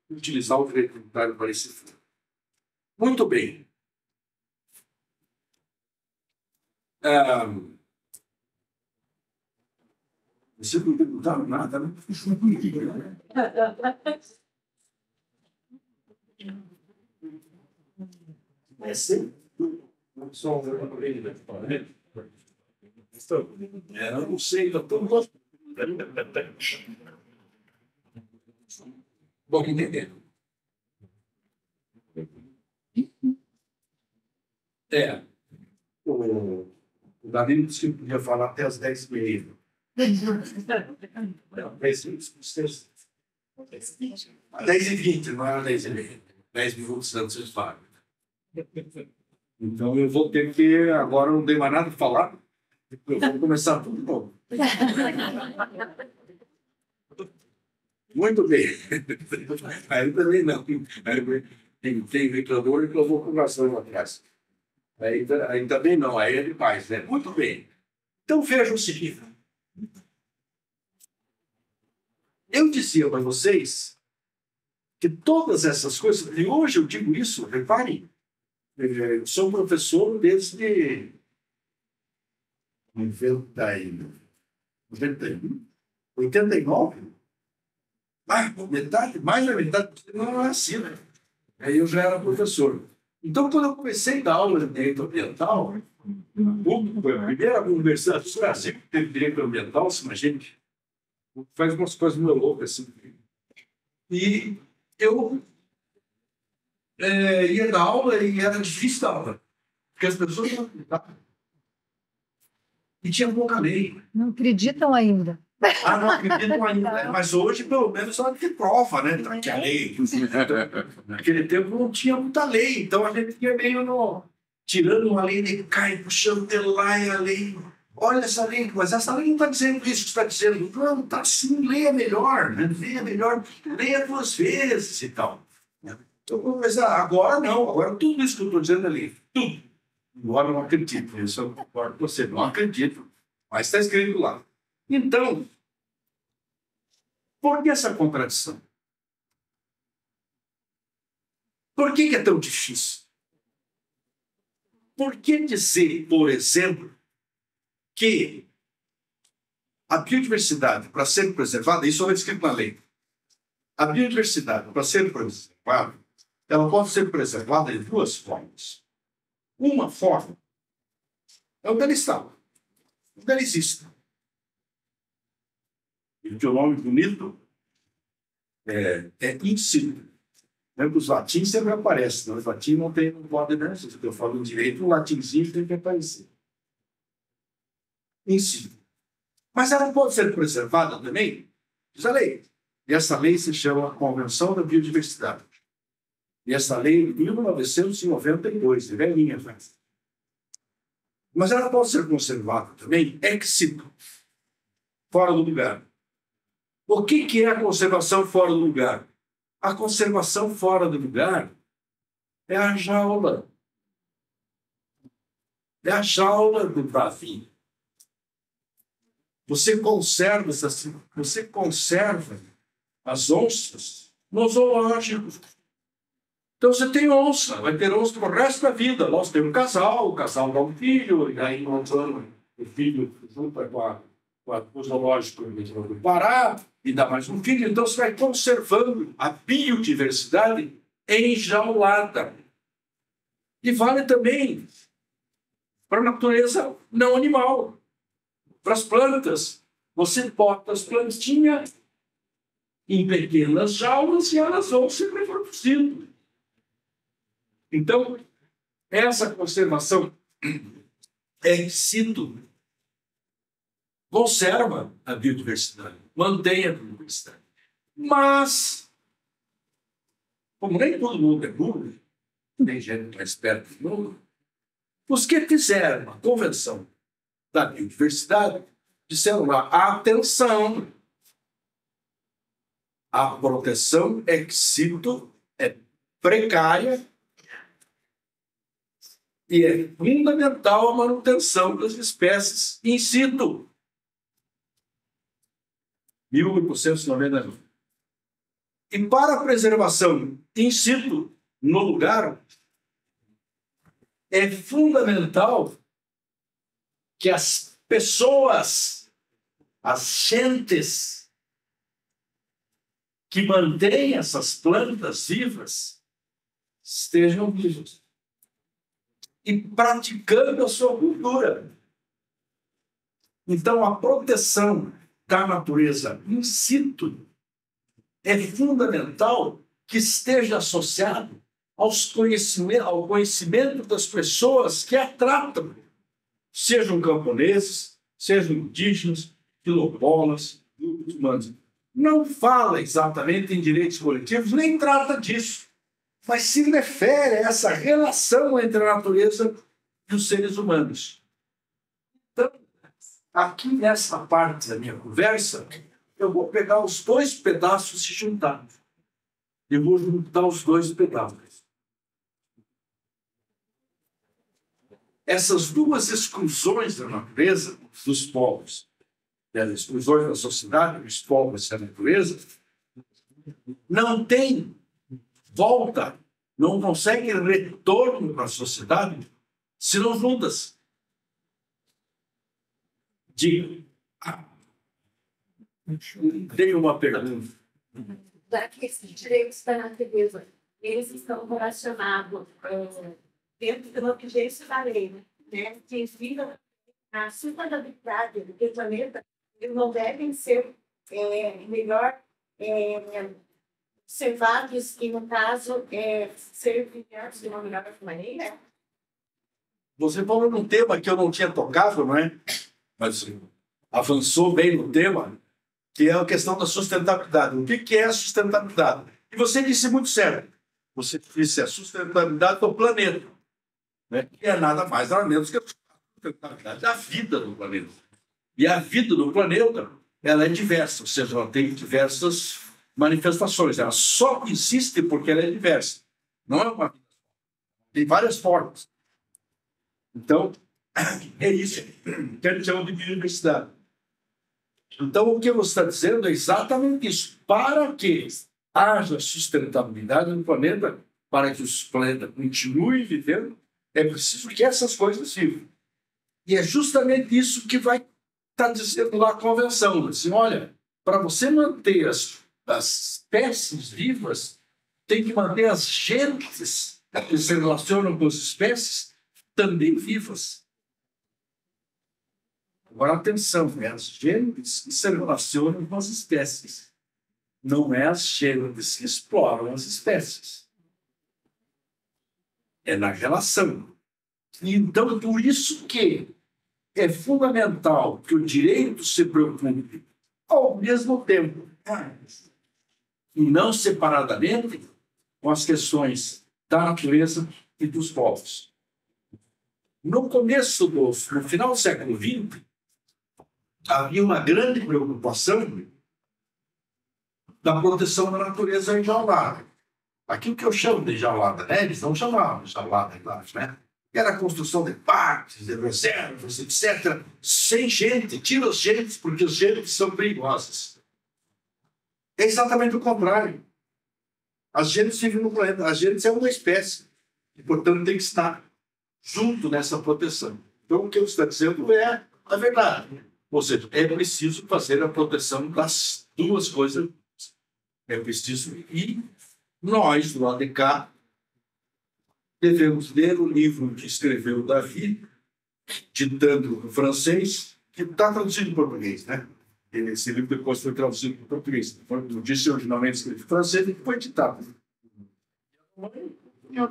Utilizar o direito tributário para esse fim. Muito bem. Você não perguntaram nada, né? É sempre. Eu não sei, eu estou gostando. Bom, entendendo. O Danilo disse que podia falar até as 10h30. 10h20, não era 10h30. 10 minutos antes de falar. Então eu vou ter que. Agora não tem mais nada para falar. Eu vou começar tudo de novo. Muito bem. Aí também não. Tem reclamor que eu vou conversar atrás. Aí também não, aí é demais, né? Muito bem. Então veja o seguinte. Eu dizia para vocês que todas essas coisas, e hoje eu digo isso, reparem, eu sou professor desde 91, 89. Mais da metade não era assim, né? Aí eu já era professor. Então, quando eu comecei a dar aula de direito ambiental, foi a primeira universidade do Brasil que teve direito ambiental, assim, a gente faz umas coisas meio loucas assim. E eu ia dar aula e era difícil dar aula, porque as pessoas não acreditavam. E tinha pouca lei. Não acreditam ainda. Não acreditam ainda, né? Mas hoje, pelo menos, ela tem prova, né? Que a lei. Naquele tempo não tinha muita lei, então a gente tinha meio tirando uma lei de cá e puxando de lá e a lei. Olha essa lei, mas essa lei não está dizendo isso, está dizendo, não, está assim, leia melhor, né? Leia 2 vezes e tal. Então, mas agora não, agora tudo isso que eu estou dizendo ali, tudo. Agora eu não acredito, isso eu concordo com você, não acredito, mas está escrito lá. Então, por que essa contradição? Por que é tão difícil? Por que dizer, por exemplo, que a biodiversidade, para ser preservada, isso é escrito na lei, a biodiversidade, para ser preservada, ela pode ser preservada de 2 formas. Uma forma é onde ela está, onde ela existe. E o nome bonito é in situ. Lembra, os latins sempre aparecem, né? Os latins não pode, né? Se eu falo direito, o latinzinho tem que aparecer. In situ. Mas ela pode ser preservada também, diz a lei. E essa lei se chama Convenção da Biodiversidade. E essa lei é de 1992, é velhinha, né? Mas ela pode ser conservada também ex situ, fora do lugar. O que é a conservação fora do lugar? A conservação fora do lugar é a jaula. É a jaula do Davi. Você conserva as onças no zoológico. Então você tem onça, vai ter onça pro resto da vida. Nós temos um casal, o casal dá um filho, e aí nós vamos, o filho junta com o zoológico do Pará e dá mais um filho. Então você vai conservando a biodiversidade enjaulada. E vale também para a natureza não animal, para as plantas. Você bota as plantinhas em pequenas jaulas e elas vão se reproduzindo. Então, essa conservação ex situ conserva a biodiversidade, mantém a biodiversidade. Mas, como nem todo mundo é burro, tem gente mais perto do mundo, os que fizeram a convenção da biodiversidade disseram lá, atenção, a proteção ex situ é precária e é fundamental a manutenção das espécies in situ. 1899. E para a preservação in situ, no lugar, é fundamental que as pessoas, as gentes que mantêm essas plantas vivas, estejam vivas e praticando a sua cultura. Então, a proteção da natureza in situ é fundamental que esteja associado ao conhecimento das pessoas que a tratam, sejam camponeses, sejam indígenas, quilombolas, grupos humanos. Não fala exatamente em direitos coletivos, nem trata disso, mas se refere a essa relação entre a natureza e os seres humanos. Então, aqui nessa parte da minha conversa, eu vou pegar os dois pedaços e juntar. Eu vou juntar os dois pedaços. Essas duas exclusões da natureza, dos povos, as exclusões da sociedade, dos povos e da natureza, não tem volta, não consegue retorno para a sociedade se não juntas. Diga. Tem uma pergunta. Já que esses direitos da natureza, eles estão relacionados dentro da obediência da lei, né? Que vira a sustentabilidade do planeta, eles não devem ser melhor observados e, no caso, ser vividos de uma melhor maneira. Você falou num tema que eu não tinha tocado, não é? Mas avançou bem no tema, que é a questão da sustentabilidade. O que é a sustentabilidade? E você disse muito certo. Você disse a sustentabilidade do planeta, né? Que é nada mais, nada menos que a sustentabilidade da vida no planeta. E a vida no planeta, ela é diversa, ou seja, ela tem diversas manifestações. Ela só existe porque ela é diversa. Não é uma vida. Tem várias formas. Então, é isso que a gente chama de biodiversidade. Então, o que você está dizendo é exatamente isso. Para que haja sustentabilidade no planeta, para que o planeta continue vivendo, é preciso que essas coisas vivam. E é justamente isso que vai estar dizendo lá a convenção. Assim, olha, para você manter as espécies vivas, tem que manter as gentes que se relacionam com as espécies também vivas. Agora, atenção, é as gentes que se relacionam com as espécies. Não é as gentes que exploram as espécies. É na relação. E, então, por isso que é fundamental que o direito se preocupe ao mesmo tempo, e não separadamente, com as questões da natureza e dos povos. No final do século XX, havia uma grande preocupação da proteção da natureza enjaulada. Aquilo que eu chamo de enjaulada, né? Eles não chamavam de enjaulada, claro, né? Era a construção de parques, de reservas, etc., sem gente. Tira os gentes, porque os gentes são perigosos. É exatamente o contrário. As gentes vivem no planeta. As gentes é uma espécie. E, portanto, tem que estar junto nessa proteção. Então, o que eu estou dizendo é a verdade. Ou seja, é preciso fazer a proteção das duas coisas. É preciso. E nós, do lado de cá, devemos ler o livro que escreveu Davi, ditando em francês, que está traduzido em português, né? Esse livro depois foi traduzido para português. Disse originalmente escrito em francês e foi ditado. E o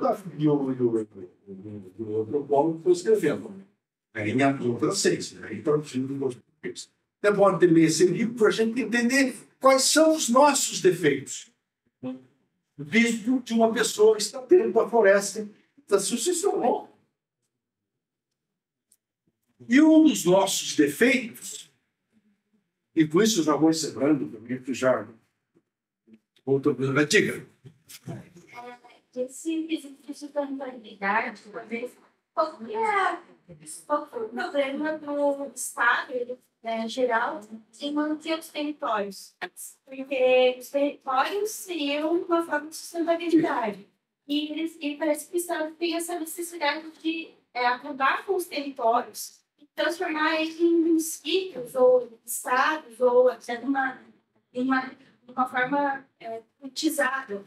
antropólogo foi escrevendo em francês, aí traduzido em português. É bom ter ler esse livro para a gente entender quais são os nossos defeitos. Visto de uma pessoa que está dentro da floresta da sucessão. E um dos nossos defeitos, e com isso eu já vou encerrando, porque já voltou para a diga. Esse exercício da rivalidade, qual é o problema do Estado, geral, em manter os territórios? Porque os territórios seriam uma forma de sustentabilidade. E parece que o Estado tem essa necessidade de acabar com os territórios e transformar eles em municípios, ou estados, ou até uma forma politizada.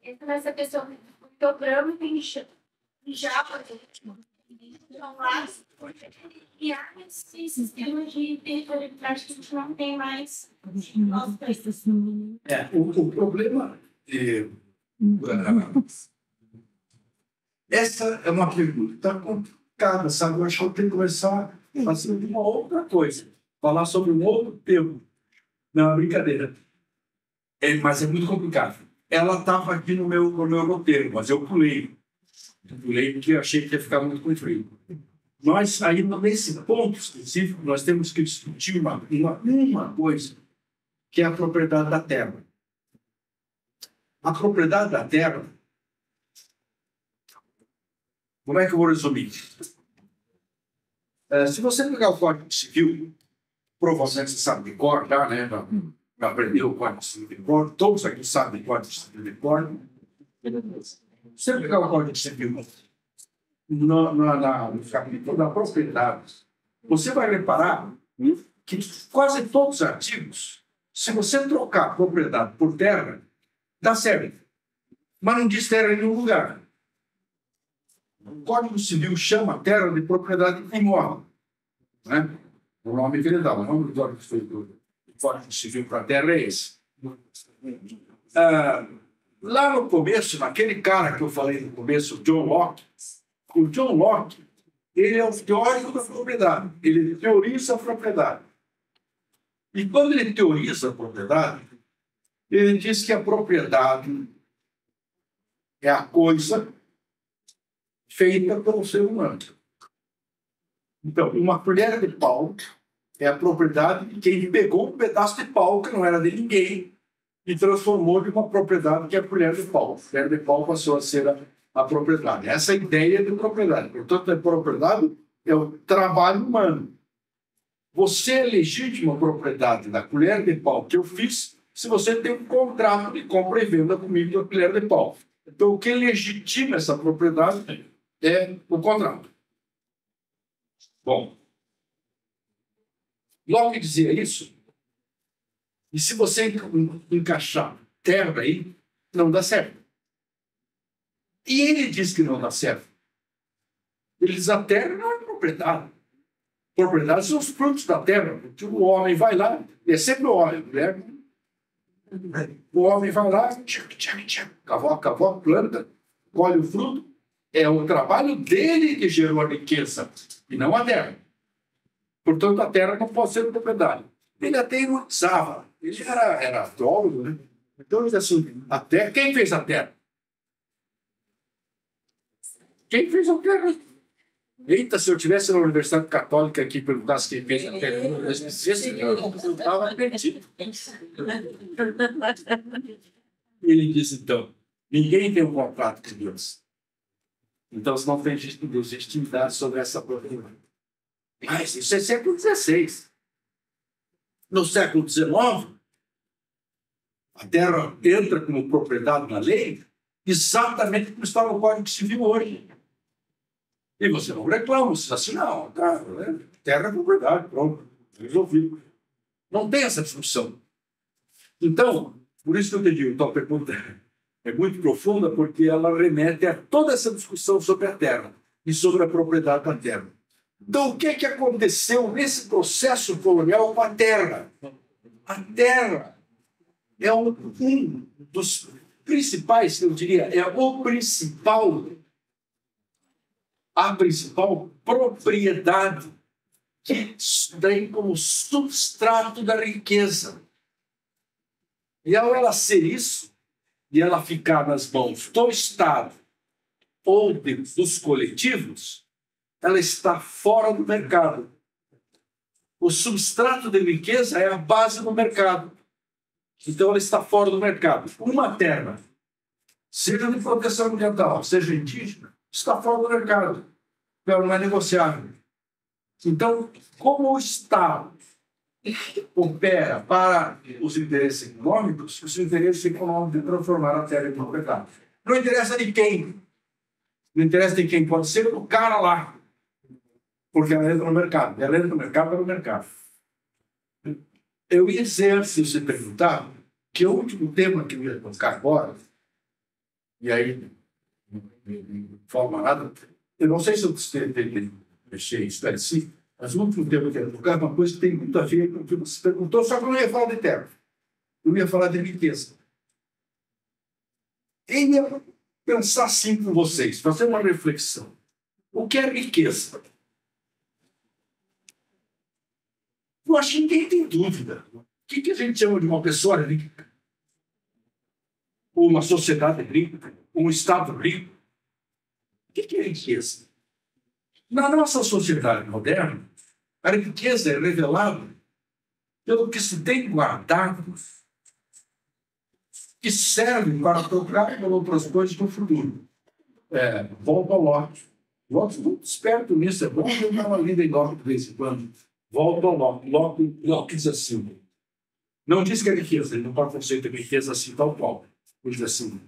Entra nessa questão do programa tem já, por exemplo, então lá, e há esse sistema de territorialidade que a gente não tem mais. O problema essa é uma pergunta complicada, sabe? Eu acho que eu tenho que começar a fazer uma outra coisa, falar sobre um outro tema. Não, brincadeira. Mas é muito complicado. Ela estava aqui no meu roteiro, mas eu pulei. Pulei porque eu achei que ia ficar muito comprido. Nós, aí, nesse ponto específico, nós temos que discutir uma coisa, que é a propriedade da terra. A propriedade da terra, como é que eu vou resumir? Se você pegar o Código Civil, provavelmente você sabe de cor, já, né? Já aprendeu o Código Civil de cor, todos aqui sabem o Código Civil de cor. Se você pegar o Código Civil no capítulo da propriedade, você vai reparar que quase todos os artigos, se você trocar propriedade por terra, dá certo. Mas não diz terra em nenhum lugar. O Código Civil chama a terra de propriedade imóvel. Né? O nome que ele dá, o nome do Código Civil para a terra é esse. Lá no começo, naquele cara que eu falei no começo, o John Locke, ele é o teórico da propriedade. Ele teoriza a propriedade. E quando ele teoriza a propriedade, ele diz que a propriedade é a coisa feita pelo ser humano. Então, uma colher de pau é a propriedade de quem pegou um pedaço de pau que não era de ninguém e transformou de uma propriedade que é a colher de pau. A colher de pau passou a ser a propriedade. Essa é a ideia de propriedade. Portanto, a propriedade é o trabalho humano. Você legitima a propriedade da colher de pau que eu fiz se você tem um contrato de compra e venda comigo da colher de pau. Então, o que legitima essa propriedade é o contrato. Bom, Locke dizia isso, e se você encaixar terra aí, não dá certo. E ele diz que não dá certo. Ele diz que a terra não é propriedade. Propriedade são os frutos da terra. O homem vai lá, é sempre o homem, né? O homem vai lá, cavoca, planta, colhe o fruto. É o trabalho dele que gerou a riqueza, e não a terra. Portanto, a terra não pode ser propriedade. Ele até ironizava. Ele era astrólogo, né? Então, ele disse assim, a terra, quem fez a terra? Quem fez a terra? Eita, se eu tivesse na Universidade Católica aqui e perguntasse quem fez a pergunta, eu estava perdido. Ele disse, então, ninguém tem um contrato com Deus. Então, se não tem legitimidade sobre essa propriedade. Mas isso é século XVI. No século XIX, a terra entra como propriedade na lei, exatamente como está no Código Civil hoje. E você não reclama, você diz assim, não, tá, terra é propriedade, pronto, resolvido. Não tem essa discussão. Então, por isso que eu te digo, então a pergunta é muito profunda, porque ela remete a toda essa discussão sobre a terra e sobre a propriedade da terra. Então, o que é que aconteceu nesse processo colonial com a terra? A terra é um dos principais, eu diria, é o principal, a principal propriedade que tem como substrato da riqueza. E ao ela ser isso, e ela ficar nas mãos do Estado ou dos coletivos, ela está fora do mercado. O substrato de riqueza é a base do mercado. Então, ela está fora do mercado. Uma terra, seja de proteção ambiental, seja indígena, está fora do mercado. Ela não é negociável. Então, como o Estado opera para os interesses econômicos, os interesses econômicos de transformar a terra em propriedade. Não interessa de quem. Não interessa de quem. Pode ser o cara lá. Porque ela entra no mercado. Ela entra no mercado pelo mercado. Eu ia dizer, se você perguntar, que o último tema que eu ia tocar agora, e aí, de forma nada, eu não sei se eu deixei isso assim, mas o último tema que eu ia tocar é uma coisa que tem muito a ver com o que você perguntou, só que eu não ia falar de terra. Eu ia falar de riqueza. Eu ia pensar assim com vocês, fazer uma reflexão. O que é riqueza? Eu acho que ninguém tem dúvida. O que a gente chama de uma pessoa rica? Ou uma sociedade rica? Ou um Estado rico? O que é riqueza? Na nossa sociedade moderna, a riqueza é revelada pelo que se tem guardado, que serve para trocar por outras coisas no futuro. Volta ao Locke. Locke é muito esperto nisso, é bom que eu dar uma lida em Locke de vez em quando. Volta ao Locke. Locke diz assim, não diz que é riqueza, ele não pode conceito de riqueza assim tal qual. Ele diz assim,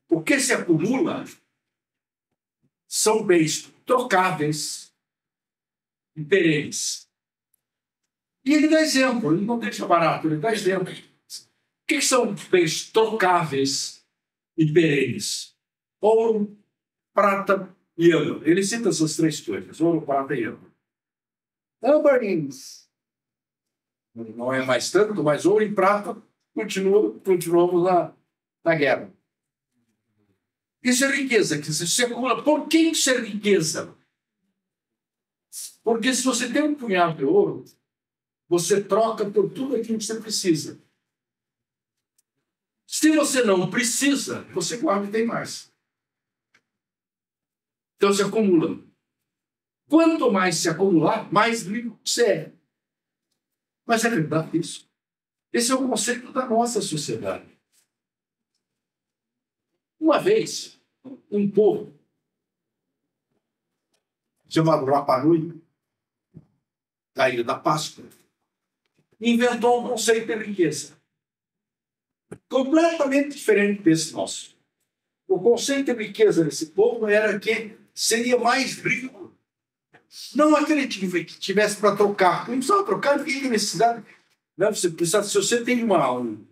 o que se acumula são bens trocáveis e perenes. E ele dá exemplo, ele não deixa barato, ele dá exemplo. O que são bens trocáveis e perenes? Ouro, prata e ouro. Ele cita essas três coisas, ouro, prata e ouro. Tamborins. Não é mais tanto, mas ouro e prata continuamos na guerra. Isso é riqueza, que se acumula. Por que isso é riqueza? Porque se você tem um punhado de ouro, você troca por tudo aquilo que você precisa. Se você não precisa, você guarda e tem mais. Então se acumula. Quanto mais se acumular, mais rico você é. Mas é verdade isso. Esse é o conceito da nossa sociedade. Uma vez, um povo chamado Rapa Nui, da Ilha da Páscoa, inventou um conceito de riqueza completamente diferente desse nosso. O conceito de riqueza desse povo era que seria mais rico. Não aquele que tivesse para trocar. Não precisava trocar, ninguém tem necessidade. Não, você precisa, se você tem um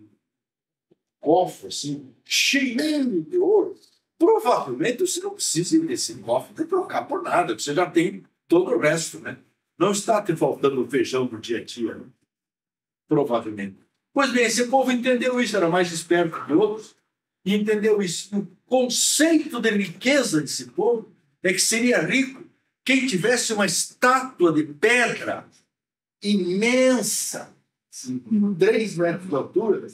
cofre assim, cheio de ouro, provavelmente você não precisa desse cofre de trocar por nada, você já tem todo o resto, né? Não está te faltando o feijão do dia a dia, né? Provavelmente. Pois bem, esse povo entendeu isso, era mais esperto que outros, e entendeu isso. O conceito de riqueza desse povo é que seria rico quem tivesse uma estátua de pedra imensa, 3 metros de altura,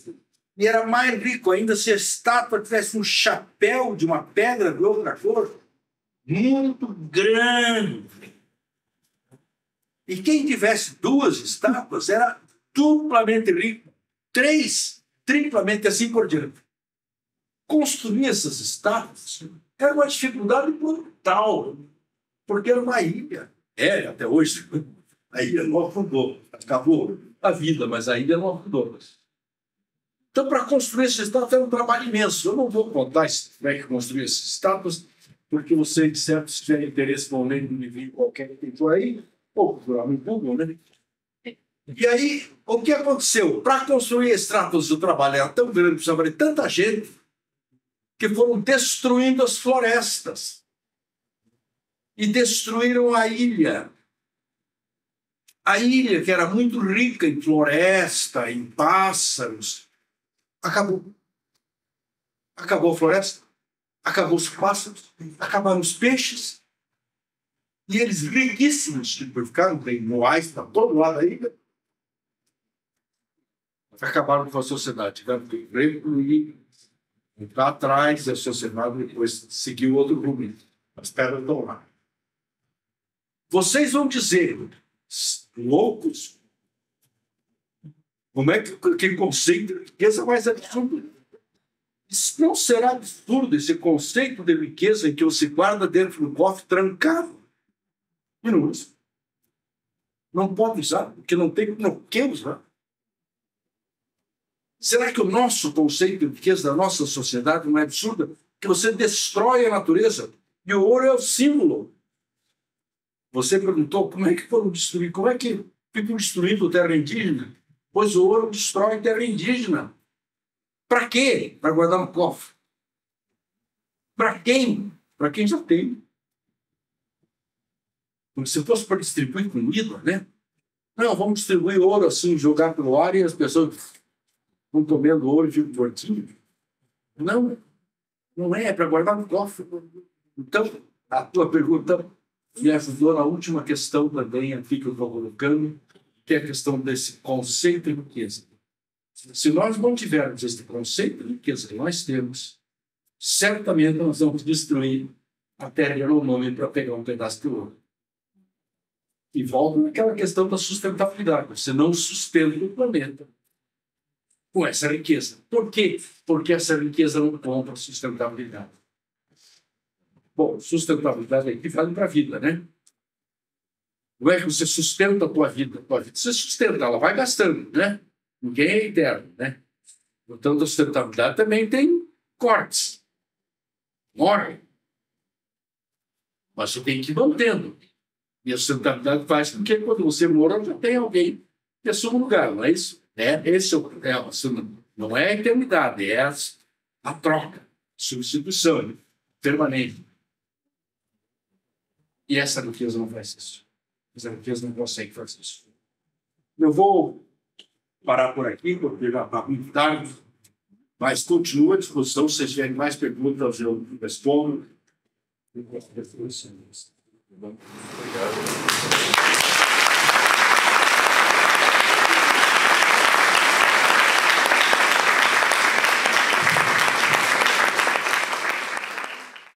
e era mais rico ainda se a estátua tivesse um chapéu de uma pedra de outra cor, muito grande. E quem tivesse 2 estátuas era duplamente rico, 3, triplamente assim por diante. Construir essas estátuas era uma dificuldade brutal, porque era uma ilha. Até hoje. A ilha não afundou. Acabou a vida, mas a ilha não afundou. Então, para construir esses estátuas era um trabalho imenso. Eu não vou contar como é que construir esses estátuas, porque vocês, de certo, se tiverem interesse, vão ler no livro qualquer que tem por aí, ou procurar no Google, né? E aí, o que aconteceu? Para construir estátuas, o trabalho era tão grande, precisava de tanta gente, que foram destruindo as florestas. E destruíram a ilha. A ilha, que era muito rica em floresta, em pássaros, acabou. Acabou a floresta, acabou os pássaros, acabaram os peixes. E eles riquíssimos, que ficaram, tem moais para todo lado da ilha, acabaram com a sociedade. Tiveram que recluir, entrar atrás, e a sociedade depois seguiu outro rumo. As pedras estão lá. Vocês vão dizer, loucos, como é que conceito de riqueza mais absurdo? Isso não será absurdo, esse conceito de riqueza em que você guarda dentro do cofre trancado e não usa. Não pode usar, porque não tem o que usar. Será que o nosso conceito de riqueza da nossa sociedade não é absurdo? Que você destrói a natureza e o ouro é o símbolo. Você perguntou como é que foram destruir, como é que ficam destruindo terra indígena? Pois o ouro destrói terra indígena. Para quê? Para guardar no cofre. Para quem? Para quem já tem. Como se fosse para distribuir comida, né? Não, vamos distribuir ouro assim, jogar pelo ar e as pessoas vão comendo ouro e ficam tortinhos. Não, não é para guardar no cofre. Então, a tua pergunta me ajudou na última questão também aqui que eu estou colocando, que é a questão desse conceito de riqueza. Se nós não tivermos esse conceito de riqueza que nós temos, certamente nós vamos destruir a terra no nome para pegar um pedaço de ouro. E volta naquela questão da sustentabilidade. Você não sustenta o planeta com essa riqueza. Por quê? Porque essa riqueza não compra sustentabilidade. Bom, sustentabilidade é equivalente para a vida, né? Não é que você sustenta a tua vida. Você sustenta, ela vai gastando, né? Ninguém é eterno, né? Então, a sustentabilidade também tem cortes. Morre. Mas você tem que ir mantendo. E a sustentabilidade faz com que, quando você morra, já tem alguém que assuma o lugar, não é isso? Não é a eternidade, é a troca, substituição permanente. E essa riqueza não faz isso. Essa riqueza não consegue fazer isso. Eu vou parar por aqui, porque já está muito tarde, mas continua a discussão. Se vocês tiverem mais perguntas, eu respondo.